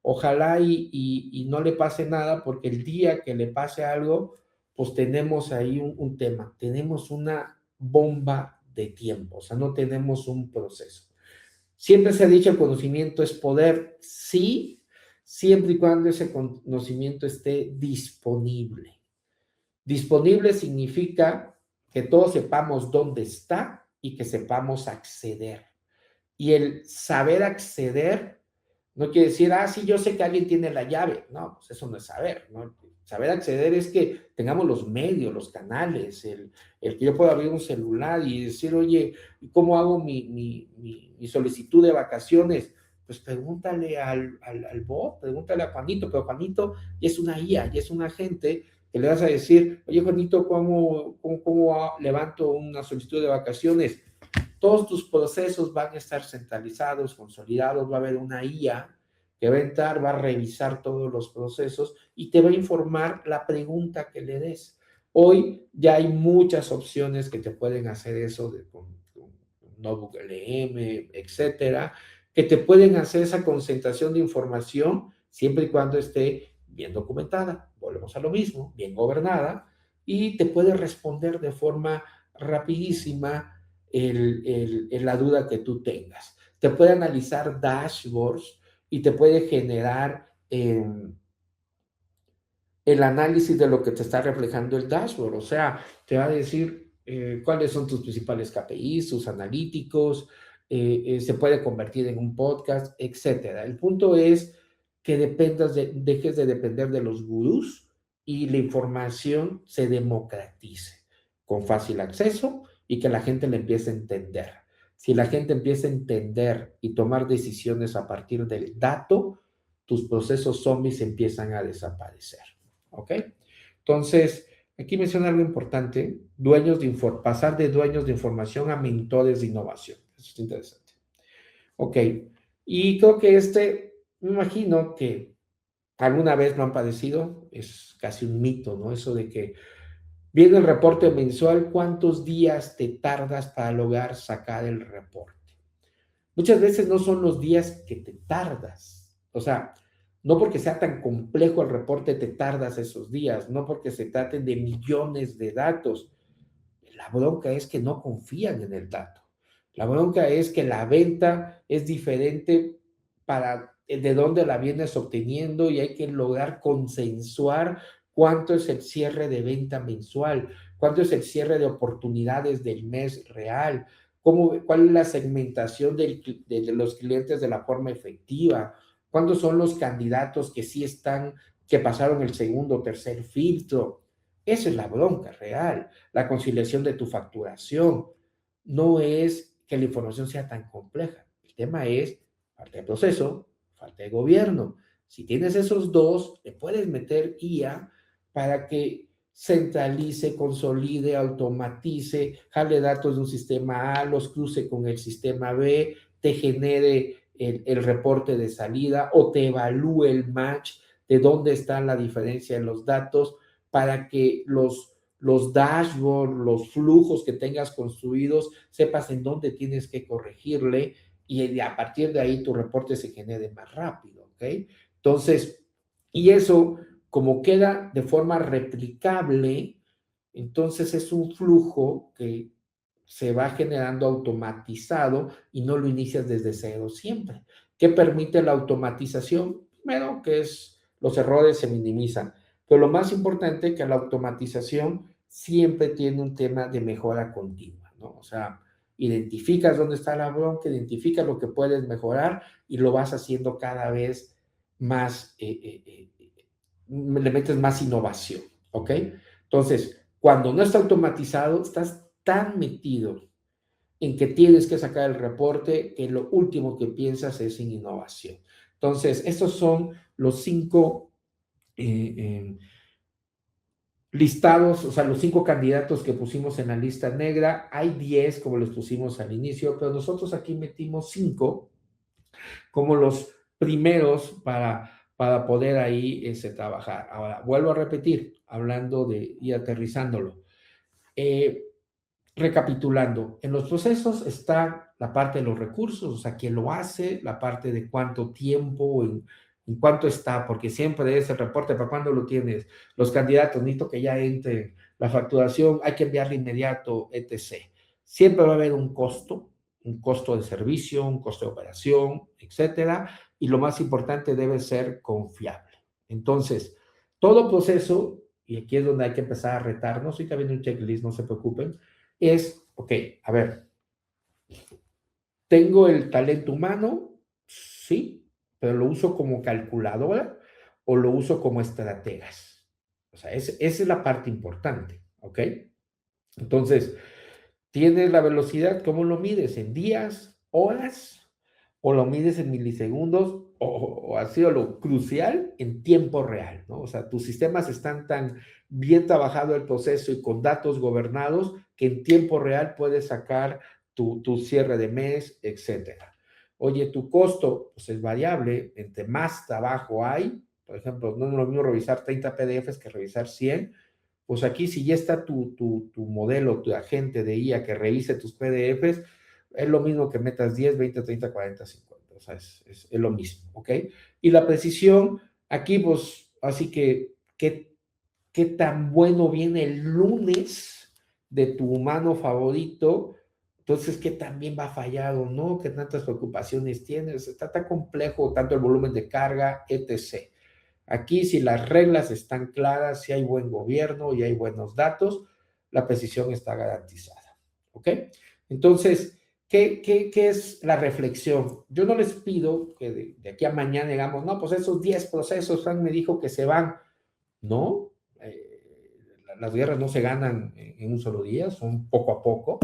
Ojalá y no le pase nada, porque el día que le pase algo, pues tenemos ahí un tema, tenemos una bomba de tiempo, o sea, no tenemos un proceso. Siempre se ha dicho el conocimiento es poder, sí, siempre y cuando ese conocimiento esté disponible. Disponible significa que todos sepamos dónde está y que sepamos acceder. Y el saber acceder no quiere decir, sí, yo sé que alguien tiene la llave. No, pues eso no es saber, ¿no? Saber acceder es que tengamos los medios, los canales, el que yo pueda abrir un celular y decir, oye, ¿cómo hago mi solicitud de vacaciones? Pues pregúntale al bot, pregúntale a Juanito, pero Juanito ya es una IA, ya es un agente que le vas a decir, oye, Juanito, ¿cómo levanto una solicitud de vacaciones? Todos tus procesos van a estar centralizados, consolidados, va a haber una IA que va a entrar, va a revisar todos los procesos y te va a informar la pregunta que le des. Hoy ya hay muchas opciones que te pueden hacer eso con Notebook LM, etcétera, que te pueden hacer esa concentración de información siempre y cuando esté bien documentada. Volvemos a lo mismo, bien gobernada y te puede responder de forma rapidísima la duda que tú tengas. Te puede analizar dashboards y te puede generar el análisis de lo que te está reflejando el dashboard. O sea, te va a decir cuáles son tus principales KPIs, sus analíticos, se puede convertir en un podcast, etcétera. El punto es que dejes de depender de los gurús y la información se democratice con fácil acceso y que la gente le empiece a entender. Si la gente empieza a entender y tomar decisiones a partir del dato, tus procesos zombies empiezan a desaparecer. ¿Ok? Entonces, aquí menciona algo importante, pasar de dueños de información a mentores de innovación. Eso es interesante. Ok, y creo que me imagino que alguna vez lo han padecido, es casi un mito, ¿no? Eso de que viene el reporte mensual, ¿cuántos días te tardas para lograr sacar el reporte? Muchas veces no son los días que te tardas, o sea, no porque sea tan complejo el reporte te tardas esos días, no porque se traten de millones de datos. La bronca es que no confían en el dato. La bronca es que la venta es diferente para de dónde la vienes obteniendo y hay que lograr consensuar cuánto es el cierre de venta mensual, cuánto es el cierre de oportunidades del mes real, cuál es la segmentación de los clientes de la forma efectiva, cuántos son los candidatos que sí están, que pasaron el segundo o tercer filtro. Esa es la bronca real, la conciliación de tu facturación. No es que la información sea tan compleja. El tema es falta de proceso, falta de gobierno. Si tienes esos dos, le puedes meter IA para que centralice, consolide, automatice, jale datos de un sistema A, los cruce con el sistema B, te genere el reporte de salida o te evalúe el match de dónde está la diferencia en los datos para que los dashboards, los flujos que tengas construidos, sepas en dónde tienes que corregirle y a partir de ahí tu reporte se genere más rápido, ¿ok? Entonces, y eso como queda de forma replicable, entonces es un flujo que se va generando automatizado y no lo inicias desde cero siempre. ¿Qué permite la automatización? Primero, que los errores se minimizan, pero lo más importante es que la automatización siempre tiene un tema de mejora continua, ¿no? O sea, identificas dónde está la bronca, identificas lo que puedes mejorar y lo vas haciendo cada vez más, le metes más innovación, ¿ok? Entonces, cuando no está automatizado, estás tan metido en que tienes que sacar el reporte que lo último que piensas es en innovación. Entonces, estos son los 5 listados, o sea, los 5 candidatos que pusimos en la lista negra. Hay 10 como les pusimos al inicio, pero nosotros aquí metimos 5 como los primeros para poder ahí trabajar. Ahora, vuelvo a repetir, hablando y aterrizándolo. Recapitulando, en los procesos está la parte de los recursos, o sea, quién lo hace, la parte de cuánto tiempo, en cuánto está, porque siempre es el reporte, ¿para cuándo lo tienes? Los candidatos, necesito que ya entre la facturación, hay que enviarle inmediato, etc. siempre va a haber un costo de servicio, un costo de operación, etcétera, y lo más importante debe ser confiable. Entonces, todo proceso, y aquí es donde hay que empezar a retarnos, y también un checklist, no se preocupen, es, ok, a ver, ¿tengo el talento humano? Sí, pero lo uso como calculadora o lo uso como estrategas. O sea, esa es la parte importante, ¿ok? Entonces, tienes la velocidad, ¿cómo lo mides? ¿En días, horas? ¿O lo mides en milisegundos? O ha sido lo crucial en tiempo real, ¿no? O sea, tus sistemas están tan bien trabajado el proceso y con datos gobernados que en tiempo real puedes sacar tu cierre de mes, etcétera. Oye, tu costo pues es variable, entre más trabajo hay, por ejemplo, no es lo mismo revisar 30 PDFs que revisar 100, pues aquí si ya está tu modelo, tu agente de IA que revise tus PDFs, es lo mismo que metas 10, 20, 30, 40, 50. O sea, es lo mismo, ¿ok? Y la precisión, aquí pues, así que, ¿qué tan bueno viene el lunes de tu humano favorito? Entonces, ¿qué también va a fallar o no? ¿Qué tantas preocupaciones tienes? Está tan complejo, tanto el volumen de carga, etc. Aquí, si las reglas están claras, si hay buen gobierno y hay buenos datos, la precisión está garantizada. ¿Ok? Entonces, ¿qué es la reflexión? Yo no les pido que de aquí a mañana digamos, no, pues esos 10 procesos, Frank me dijo que se van. No, las guerras no se ganan en un solo día, son poco a poco.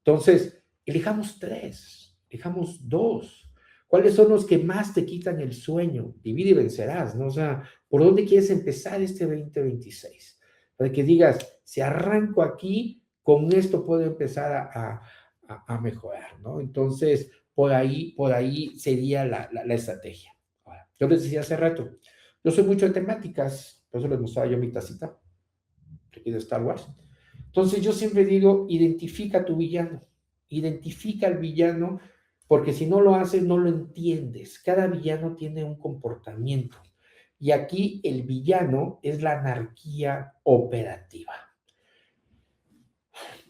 Entonces, elijamos 3, elijamos 2. ¿Cuáles son los que más te quitan el sueño? Divide y vencerás, ¿no? O sea, ¿por dónde quieres empezar este 2026? Para que digas, si arranco aquí, con esto puedo empezar a mejorar, ¿no? Entonces, por ahí sería la estrategia. Ahora, yo les decía hace rato, yo soy mucho de temáticas, por eso les mostraba yo mi tacita aquí de Star Wars. Entonces yo siempre digo, identifica tu villano, identifica al villano, porque si no lo haces, no lo entiendes. Cada villano tiene un comportamiento. Y aquí el villano es la anarquía operativa.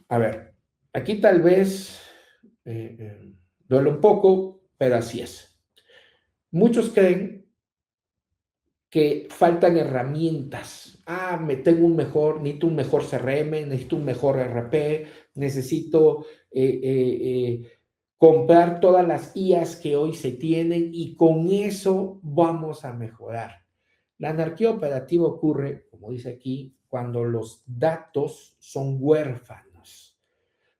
A ver, aquí tal vez duele un poco, pero así es. Muchos creen que faltan herramientas. Me tengo necesito un mejor CRM, necesito un mejor RP, necesito comprar todas las IAs que hoy se tienen y con eso vamos a mejorar. La anarquía operativa ocurre, como dice aquí, cuando los datos son huérfanos.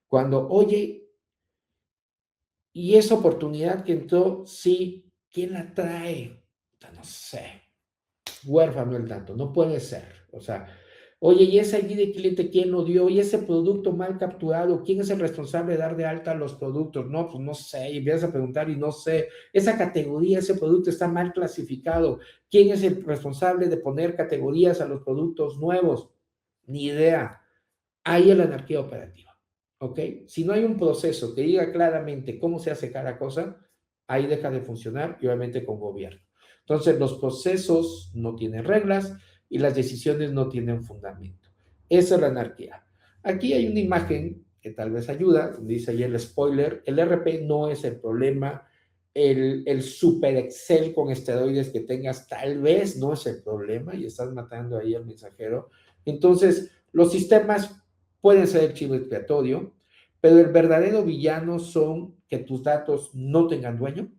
Cuando, oye, y esa oportunidad que entró, sí, ¿quién la trae? No sé, huérfano el dato, no puede ser. O sea, oye, ¿y ese ID de cliente quién lo dio? ¿Y ese producto mal capturado? ¿Quién es el responsable de dar de alta los productos? No, pues no sé, y empiezas a preguntar y no sé. Esa categoría, ese producto está mal clasificado. ¿Quién es el responsable de poner categorías a los productos nuevos? Ni idea. Ahí es la anarquía operativa, ¿ok? Si no hay un proceso que diga claramente cómo se hace cada cosa, ahí deja de funcionar y obviamente con gobierno. Entonces, los procesos no tienen reglas y las decisiones no tienen fundamento. Esa es la anarquía. Aquí hay una imagen que tal vez ayuda, dice ahí el spoiler, el RP no es el problema, el super Excel con esteroides que tengas tal vez no es el problema y estás matando ahí al mensajero. Entonces, los sistemas pueden ser el chivo expiatorio, pero el verdadero villano son que tus datos no tengan dueño,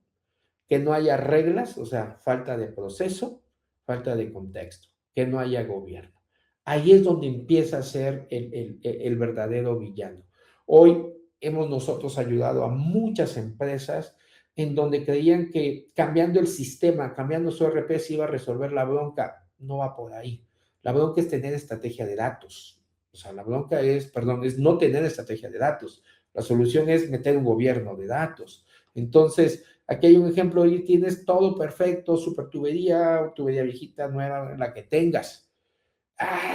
que no haya reglas, o sea, falta de proceso, falta de contexto, que no haya gobierno. Ahí es donde empieza a ser el verdadero villano. Hoy hemos nosotros ayudado a muchas empresas en donde creían que cambiando el sistema, cambiando su RP se iba a resolver la bronca. No va por ahí. La bronca es tener estrategia de datos. O sea, la bronca es no tener estrategia de datos. La solución es meter un gobierno de datos. Entonces, aquí hay un ejemplo, ahí tienes todo perfecto, super tubería viejita, nueva, la que tengas.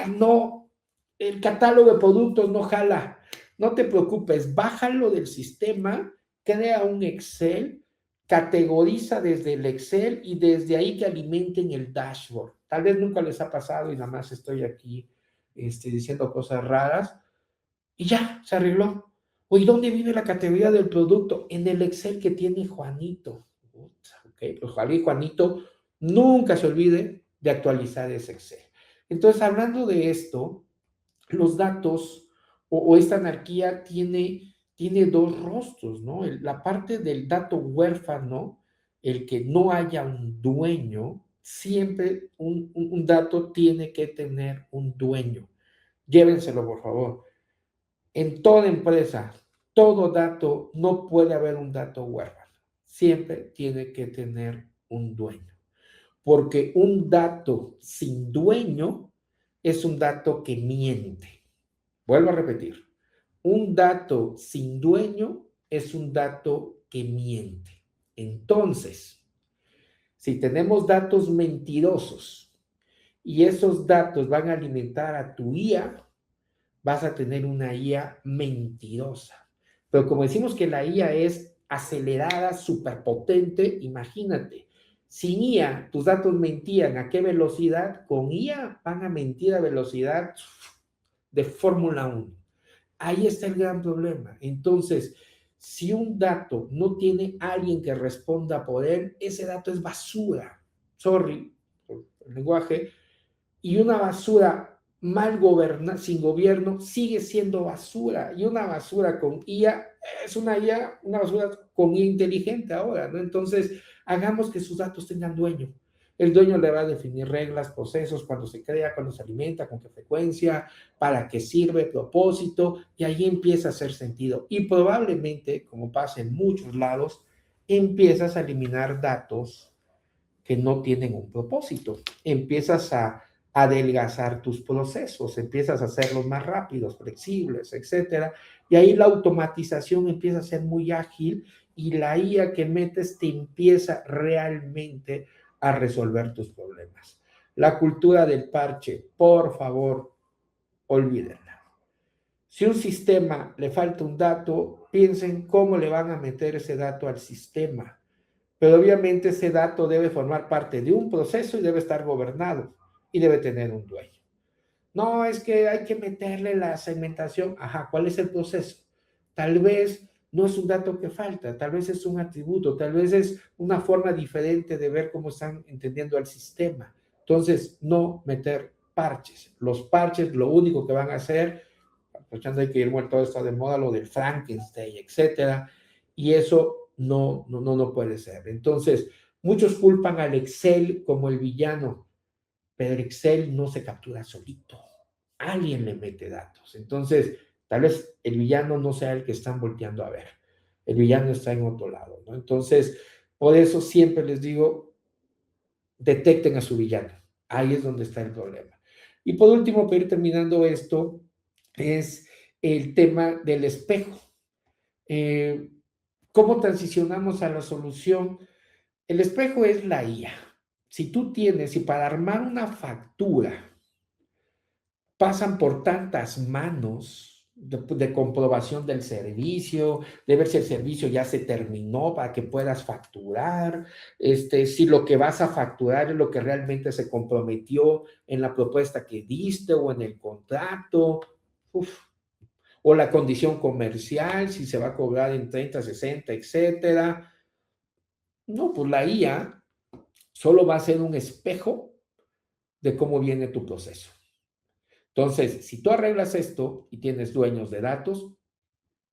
No, el catálogo de productos no jala. No te preocupes, bájalo del sistema, crea un Excel, categoriza desde el Excel y desde ahí que alimenten el dashboard. Tal vez nunca les ha pasado y nada más estoy aquí diciendo cosas raras y ya, se arregló. Oye, ¿dónde vive la categoría del producto? En el Excel que tiene Juanito. Okay. Ojalá y Juanito nunca se olvide de actualizar ese Excel. Entonces, hablando de esto, los datos o esta anarquía tiene dos rostros, ¿no? La parte del dato huérfano, el que no haya un dueño, siempre un dato tiene que tener un dueño. Llévenselo, por favor. En toda empresa, todo dato, no puede haber un dato huérfano. Siempre tiene que tener un dueño. Porque un dato sin dueño es un dato que miente. Vuelvo a repetir. Un dato sin dueño es un dato que miente. Entonces, si tenemos datos mentirosos y esos datos van a alimentar a tu IA, vas a tener una IA mentirosa. Pero como decimos que la IA es acelerada, superpotente, imagínate, sin IA tus datos mentían a qué velocidad, con IA van a mentir a velocidad de Fórmula 1. Ahí está el gran problema. Entonces, si un dato no tiene alguien que responda por él, ese dato es basura. Sorry por el lenguaje. Y una basura mal gobernada, sin gobierno, sigue siendo basura. Y una basura con IA es una IA, una basura con IA inteligente ahora, ¿no? Entonces, hagamos que sus datos tengan dueño. El dueño le va a definir reglas, procesos, cuando se crea, cuando se alimenta, con qué frecuencia, para qué sirve, propósito, y ahí empieza a hacer sentido. Y probablemente, como pasa en muchos lados, empiezas a eliminar datos que no tienen un propósito. Empiezas a adelgazar tus procesos, empiezas a hacerlos más rápidos, flexibles, etcétera. Y ahí la automatización empieza a ser muy ágil y la IA que metes te empieza realmente a resolver tus problemas. La cultura del parche, por favor, olvídenla. Si un sistema le falta un dato, piensen cómo le van a meter ese dato al sistema. Pero obviamente ese dato debe formar parte de un proceso y debe estar gobernado y debe tener un dueño. No, es que hay que meterle la segmentación. Ajá, ¿cuál es el proceso? Tal vez no es un dato que falta, tal vez es un atributo, tal vez es una forma diferente de ver cómo están entendiendo al sistema. Entonces, no meter parches. Los parches lo único que van a hacer, aprovechando que ir todo esto de moda, lo del Frankenstein, etcétera, y eso no puede ser. Entonces, muchos culpan al Excel como el villano, pero el Excel no se captura solito. Alguien le mete datos. Entonces, tal vez el villano no sea el que están volteando a ver. El villano está en otro lado, ¿no? Entonces, por eso siempre les digo, detecten a su villano. Ahí es donde está el problema. Y por último, para ir terminando esto, es el tema del espejo. ¿Cómo transicionamos a la solución? El espejo es la IA. Si tú tienes, y para armar una factura pasan por tantas manos de comprobación del servicio, de ver si el servicio ya se terminó para que puedas facturar, si lo que vas a facturar es lo que realmente se comprometió en la propuesta que diste o en el contrato, o la condición comercial, si se va a cobrar en 30, 60, etcétera. No, pues la IA solo va a ser un espejo de cómo viene tu proceso. Entonces, si tú arreglas esto y tienes dueños de datos,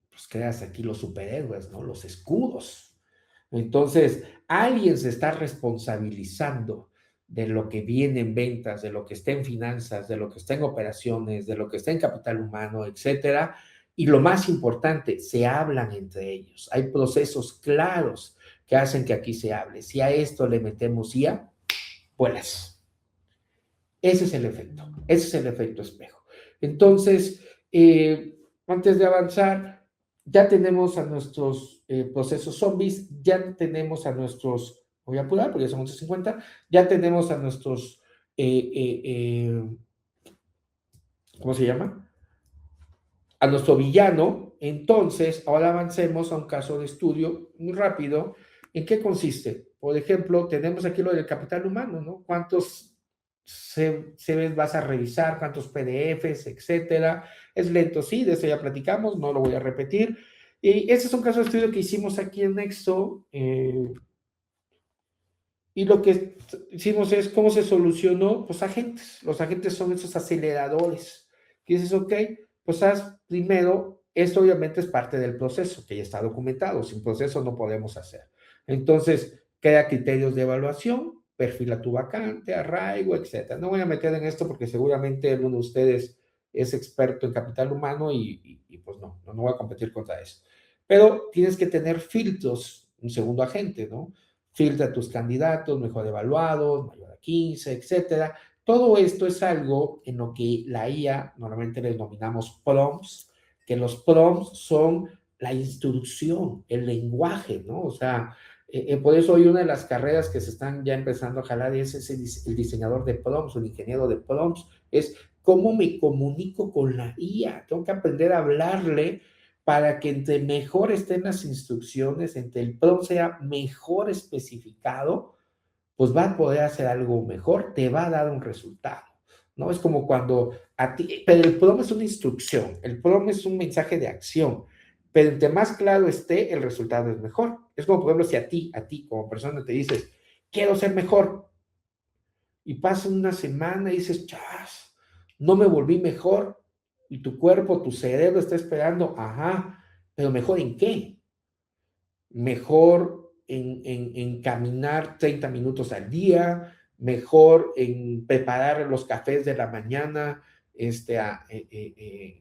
pues creas aquí los superhéroes, ¿no? Los escudos. Entonces, alguien se está responsabilizando de lo que viene en ventas, de lo que está en finanzas, de lo que está en operaciones, de lo que está en capital humano, etcétera. Y lo más importante, se hablan entre ellos. Hay procesos claros que hacen que aquí se hable. Si a esto le metemos IA, pues ese es el efecto espejo. Entonces, antes de avanzar, ya tenemos a nuestros procesos zombies, ya tenemos a nuestros, voy a apurar porque ya son 11:50, ya tenemos a nuestros, ¿cómo se llama? A nuestro villano. Entonces, ahora avancemos a un caso de estudio muy rápido. ¿En qué consiste? Por ejemplo, tenemos aquí lo del capital humano, ¿no? ¿Cuántos vas a revisar cuántos PDFs, etcétera. Es lento, sí, de eso ya platicamos, no lo voy a repetir. Y ese es un caso de estudio que hicimos aquí en Nexo. Y lo que hicimos es cómo se solucionó, pues agentes. Los agentes son esos aceleradores. Que dices, ok, pues haz primero, esto obviamente es parte del proceso, que ya está documentado. Sin proceso no podemos hacer. Entonces, crea criterios de evaluación, perfila tu vacante, arraigo, etcétera. No voy a meter en esto porque seguramente alguno de ustedes es experto en capital humano y pues no voy a competir contra eso. Pero tienes que tener filtros, un segundo agente, ¿no? Filtra tus candidatos, mejor evaluados, mayor a 15, etcétera. Todo esto es algo en lo que la IA normalmente le denominamos prompts, que los prompts son la instrucción, el lenguaje, ¿no? O sea, por eso hoy una de las carreras que se están ya empezando a jalar es el diseñador de prompts, el ingeniero de prompts, es cómo me comunico con la IA. Tengo que aprender a hablarle para que entre mejor estén las instrucciones, entre el prompt sea mejor especificado, pues va a poder hacer algo mejor, te va a dar un resultado, ¿no? Es como cuando a ti, pero el prompt es una instrucción, el prompt es un mensaje de acción, pero entre más claro esté, el resultado es mejor. Es como, por ejemplo, si a ti como persona te dices, quiero ser mejor, y pasa una semana y dices, chas, no me volví mejor, y tu cuerpo, tu cerebro está esperando, ajá, pero mejor en qué? Mejor en caminar 30 minutos al día, mejor en preparar los cafés de la mañana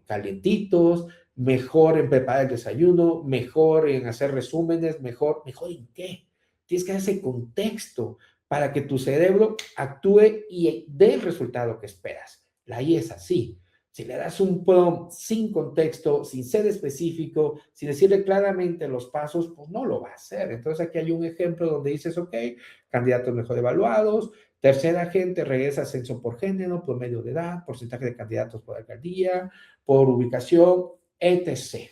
calientitos, mejor en preparar el desayuno, mejor en hacer resúmenes, mejor en qué. Tienes que dar ese contexto para que tu cerebro actúe y dé el resultado que esperas. La I es así. Si le das un prompt sin contexto, sin ser específico, sin decirle claramente los pasos, pues no lo va a hacer. Entonces aquí hay un ejemplo donde dices, ok, candidatos mejor evaluados, tercer agente regresa censo por género, promedio de edad, porcentaje de candidatos por alcaldía, por ubicación, etc.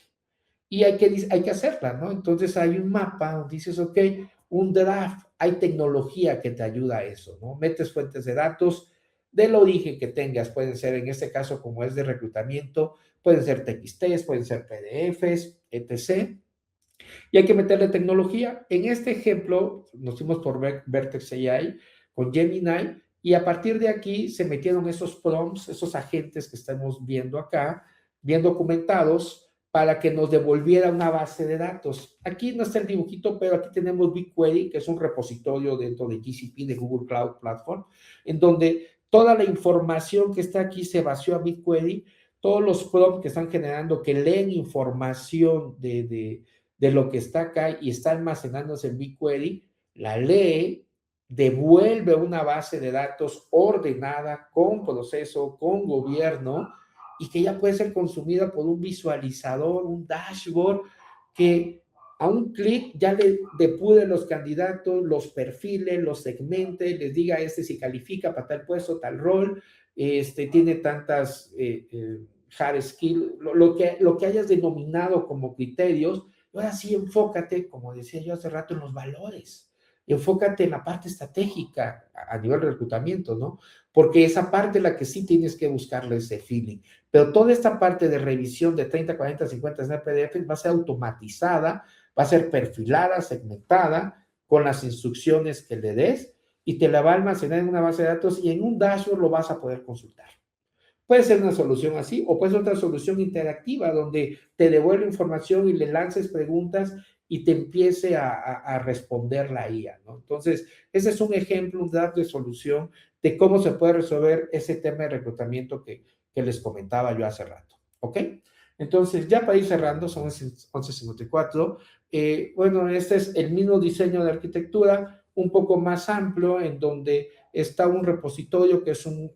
Y hay que hacerla, ¿no? Entonces hay un mapa donde dices, ok, un draft, hay tecnología que te ayuda a eso, ¿no? Metes fuentes de datos del origen que tengas, pueden ser en este caso como es de reclutamiento, pueden ser TXTs, pueden ser PDFs, etc. Y hay que meterle tecnología. En este ejemplo, nos fuimos por Vertex AI con Gemini y a partir de aquí se metieron esos prompts, esos agentes que estamos viendo acá, bien documentados, para que nos devolviera una base de datos. Aquí no está el dibujito, pero aquí tenemos BigQuery, que es un repositorio dentro de GCP, de Google Cloud Platform, en donde toda la información que está aquí se vació a BigQuery, todos los prompts que están generando, que leen información de lo que está acá y está almacenándose en BigQuery, la lee, devuelve una base de datos ordenada, con proceso, con gobierno, y que ya puede ser consumida por un visualizador, un dashboard, que a un clic ya le depure los candidatos, los perfiles, los segmente, les diga si califica para tal puesto, tal rol, tiene tantas hard skills, lo que hayas denominado como criterios. Ahora sí, enfócate, como decía yo hace rato, en los valores. Enfócate en la parte estratégica a nivel de reclutamiento, ¿no? Porque esa parte es la que sí tienes que buscarle ese feeling. Pero toda esta parte de revisión de 30, 40, 50 PDF va a ser automatizada, va a ser perfilada, segmentada, con las instrucciones que le des y te la va a almacenar en una base de datos y en un dashboard lo vas a poder consultar. Puede ser una solución así o puede ser otra solución interactiva donde te devuelve información y le lances preguntas y te empiece a responder la IA, ¿no? Entonces, ese es un ejemplo, un dato de solución de cómo se puede resolver ese tema de reclutamiento que les comentaba yo hace rato, ¿ok? Entonces, ya para ir cerrando, son 11:54. Bueno, este es el mismo diseño de arquitectura, un poco más amplio, en donde está un repositorio que es un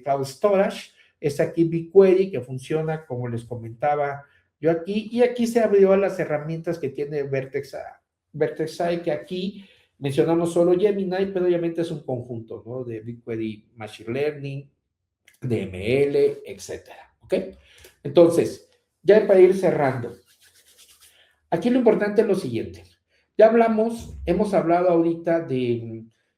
Cloud Storage. Está aquí BigQuery, que funciona como les comentaba yo aquí, y aquí se abrió las herramientas que tiene Vertex AI, que aquí mencionamos solo Gemini, pero obviamente es un conjunto, ¿no? De BigQuery Machine Learning, de ML, etcétera, ¿ok? Entonces, ya para ir cerrando, aquí lo importante es lo siguiente. Ya hemos hablado ahorita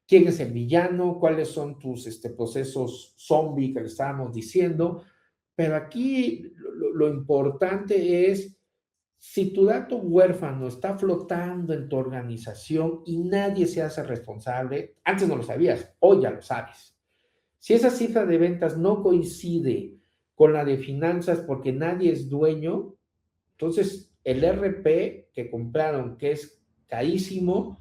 quién es el villano, cuáles son tus procesos zombie que le estábamos diciendo. Pero aquí lo importante es, si tu dato huérfano está flotando en tu organización y nadie se hace responsable, antes no lo sabías, hoy ya lo sabes. Si esa cifra de ventas no coincide con la de finanzas porque nadie es dueño, entonces el RP que compraron, que es carísimo,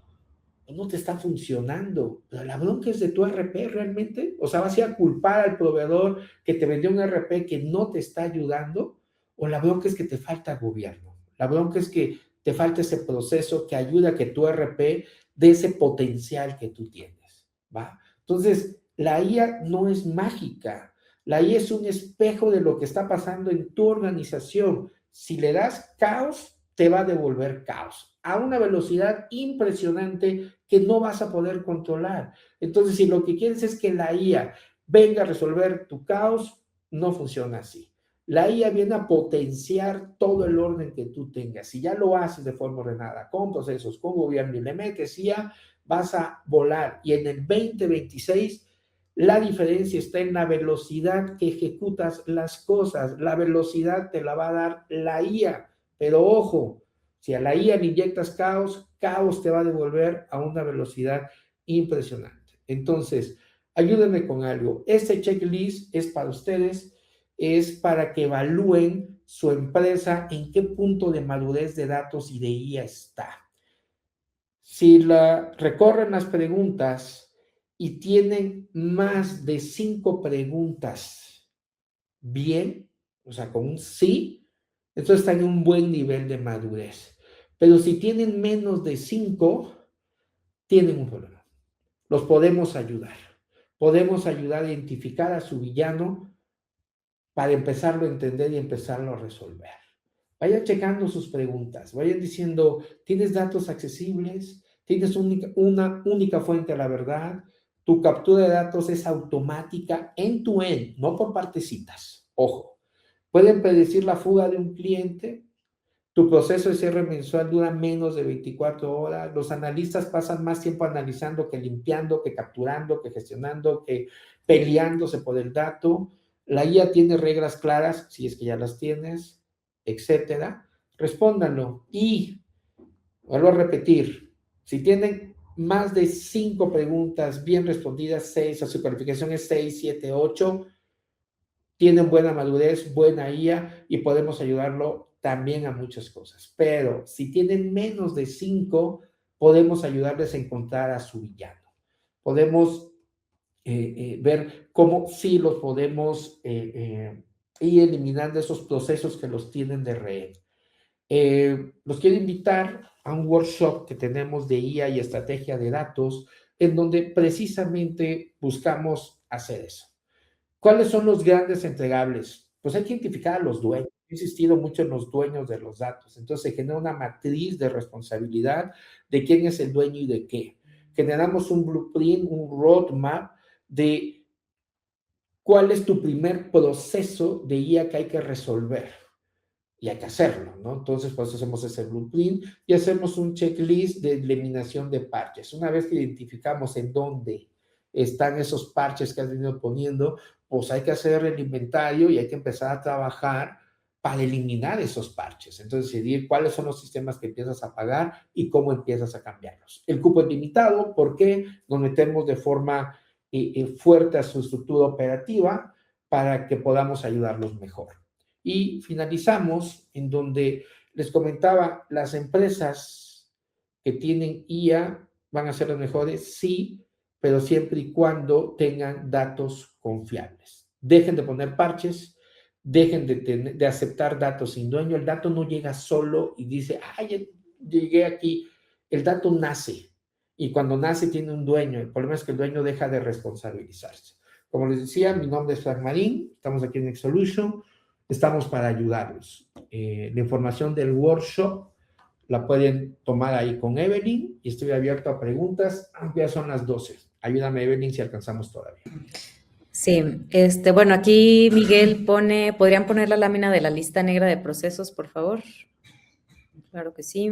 no te está funcionando. Pero la bronca es de tu RP realmente. O sea, vas a ir a culpar al proveedor que te vendió un RP que no te está ayudando, o la bronca es que te falta gobierno. La bronca es que te falta ese proceso que ayuda a que tu RP dé ese potencial que tú tienes, ¿va? Entonces, la IA no es mágica. La IA es un espejo de lo que está pasando en tu organización. Si le das caos, te va a devolver caos a una velocidad impresionante que no vas a poder controlar. Entonces, si lo que quieres es que la IA venga a resolver tu caos, no funciona así. La IA viene a potenciar todo el orden que tú tengas. Si ya lo haces de forma ordenada, con procesos, con gobierno y le metes IA, vas a volar. Y en el 2026, la diferencia está en la velocidad que ejecutas las cosas. La velocidad te la va a dar la IA. Pero ojo, si a la IA le inyectas caos, caos te va a devolver a una velocidad impresionante. Entonces, ayúdenme con algo. Este checklist es para ustedes, es para que evalúen su empresa en qué punto de madurez de datos y de IA está. Si recorren las preguntas y tienen más de 5 preguntas bien, o sea, con un sí, entonces están en un buen nivel de madurez. Pero si tienen menos de 5, tienen un problema. Los podemos ayudar. Podemos ayudar a identificar a su villano para empezarlo a entender y empezarlo a resolver. Vayan checando sus preguntas, vayan diciendo, ¿tienes datos accesibles? ¿Tienes una única fuente a la verdad? Tu captura de datos es automática end-to-end, no por partecitas. Ojo, pueden predecir la fuga de un cliente. Tu proceso de cierre mensual dura menos de 24 horas. Los analistas pasan más tiempo analizando que limpiando, que capturando, que gestionando, que peleándose por el dato. La IA tiene reglas claras, si es que ya las tienes, etcétera. Respóndanlo. Y vuelvo a repetir, si tienen más de 5 preguntas bien respondidas, 6, o su calificación es 6, 7, 8, tienen buena madurez, buena IA y podemos ayudarlo también a muchas cosas. Pero si tienen menos de 5, podemos ayudarles a encontrar a su villano. Podemos ver cómo sí los podemos ir eliminando esos procesos que los tienen de rehén. Los quiero invitar a un workshop que tenemos de IA y estrategia de datos, en donde precisamente buscamos hacer eso. ¿Cuáles son los grandes entregables? Pues hay que identificar a los dueños. He insistido mucho en los dueños de los datos. Entonces se genera una matriz de responsabilidad de quién es el dueño y de qué. Generamos un blueprint, un roadmap de cuál es tu primer proceso de IA que hay que resolver. Y hay que hacerlo, ¿no? Entonces, pues hacemos ese blueprint y hacemos un checklist de eliminación de parches. Una vez que identificamos en dónde están esos parches que has venido poniendo, pues hay que hacer el inventario y hay que empezar a trabajar para eliminar esos parches. Entonces, decidir cuáles son los sistemas que empiezas a pagar y cómo empiezas a cambiarlos. El cupo es limitado, ¿por qué? Nos metemos de forma fuerte a su estructura operativa para que podamos ayudarlos mejor. Y finalizamos en donde les comentaba, las empresas que tienen IA van a ser las mejores, sí, pero siempre y cuando tengan datos confiables. Dejen de poner parches, dejen de aceptar datos sin dueño. El dato no llega solo y dice, ay, llegué aquí. El dato nace y cuando nace tiene un dueño. El problema es que el dueño deja de responsabilizarse. Como les decía, mi nombre es Frank Marín, estamos aquí en Nexolution. Estamos para ayudarlos. La información del workshop la pueden tomar ahí con Evelyn y estoy abierto a preguntas. Ya son las 12. Ayúdame, Evelyn, si alcanzamos todavía. Sí, bueno, aquí Miguel pone, ¿podrían poner la lámina de la lista negra de procesos, por favor? Claro que sí.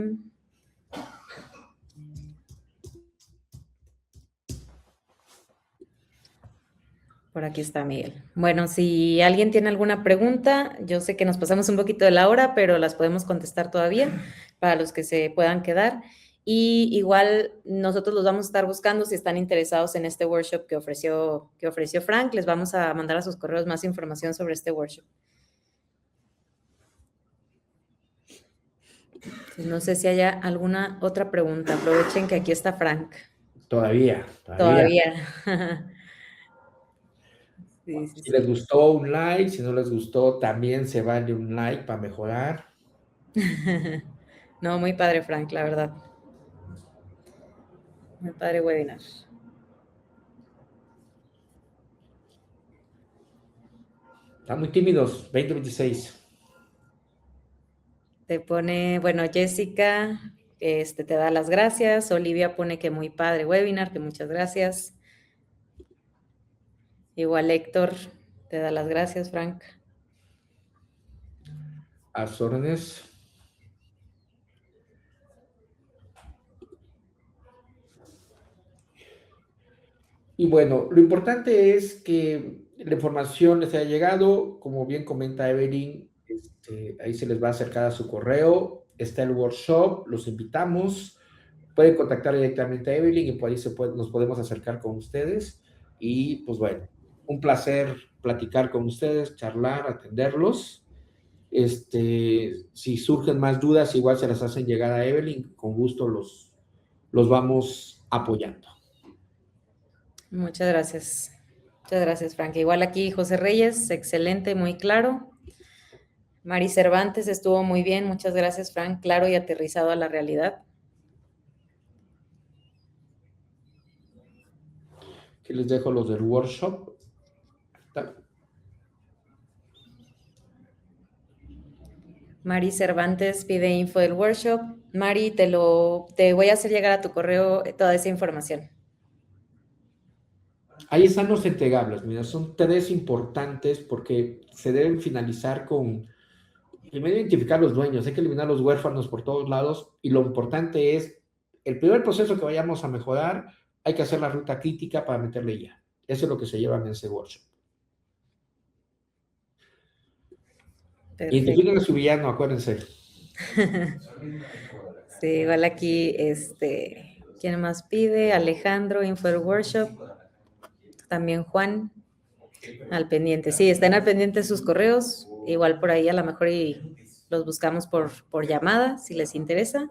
Por aquí está Miguel. Bueno, si alguien tiene alguna pregunta, yo sé que nos pasamos un poquito de la hora, pero las podemos contestar todavía para los que se puedan quedar. Y igual nosotros los vamos a estar buscando si están interesados en este workshop que ofreció Frank. Les vamos a mandar a sus correos más información sobre este workshop. Entonces, no sé si haya alguna otra pregunta. Aprovechen que aquí está Frank. Todavía. Todavía. Sí, sí, Si les gustó, un like. Si no les gustó, también se vale un like para mejorar. No, muy padre, Frank, la verdad. Muy padre webinar. Están muy tímidos, 2026. Te pone, bueno, Jessica, te da las gracias. Olivia pone que muy padre webinar, que muchas gracias. Igual Héctor te da las gracias, Frank. A sus órdenes. Y bueno, lo importante es que la información les haya llegado. Como bien comenta Evelyn, ahí se les va a acercar a su correo. Está el workshop, los invitamos. Pueden contactar directamente a Evelyn y por ahí nos podemos acercar con ustedes. Y pues bueno, un placer platicar con ustedes, charlar, atenderlos. Si surgen más dudas, igual se las hacen llegar a Evelyn. Con gusto los vamos apoyando. Muchas gracias. Muchas gracias, Frank. Igual aquí José Reyes, excelente, muy claro. Mari Cervantes estuvo muy bien, muchas gracias, Frank, claro y aterrizado a la realidad. Aquí les dejo los del workshop. Mari Cervantes pide info del workshop. Mari, te voy a hacer llegar a tu correo toda esa información. Ahí están los entregables, mira, son 3 importantes porque se deben finalizar con, primero identificar los dueños, hay que eliminar los huérfanos por todos lados y lo importante es, el primer proceso que vayamos a mejorar, hay que hacer la ruta crítica para meterle ya. Eso es lo que se lleva en ese workshop. Perfecto. Identifiquen a su villano, acuérdense. Sí, igual aquí, ¿quién más pide? Alejandro, info del workshop. También Juan, al pendiente. Sí, estén al pendiente de sus correos. Igual por ahí a lo mejor y los buscamos por llamada, si les interesa.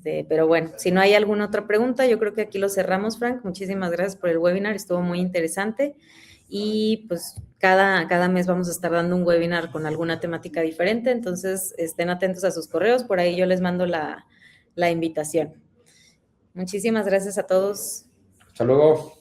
Pero bueno, si no hay alguna otra pregunta, yo creo que aquí lo cerramos, Frank. Muchísimas gracias por el webinar, estuvo muy interesante. Y pues cada mes vamos a estar dando un webinar con alguna temática diferente, entonces estén atentos a sus correos, por ahí yo les mando la invitación. Muchísimas gracias a todos. Hasta luego.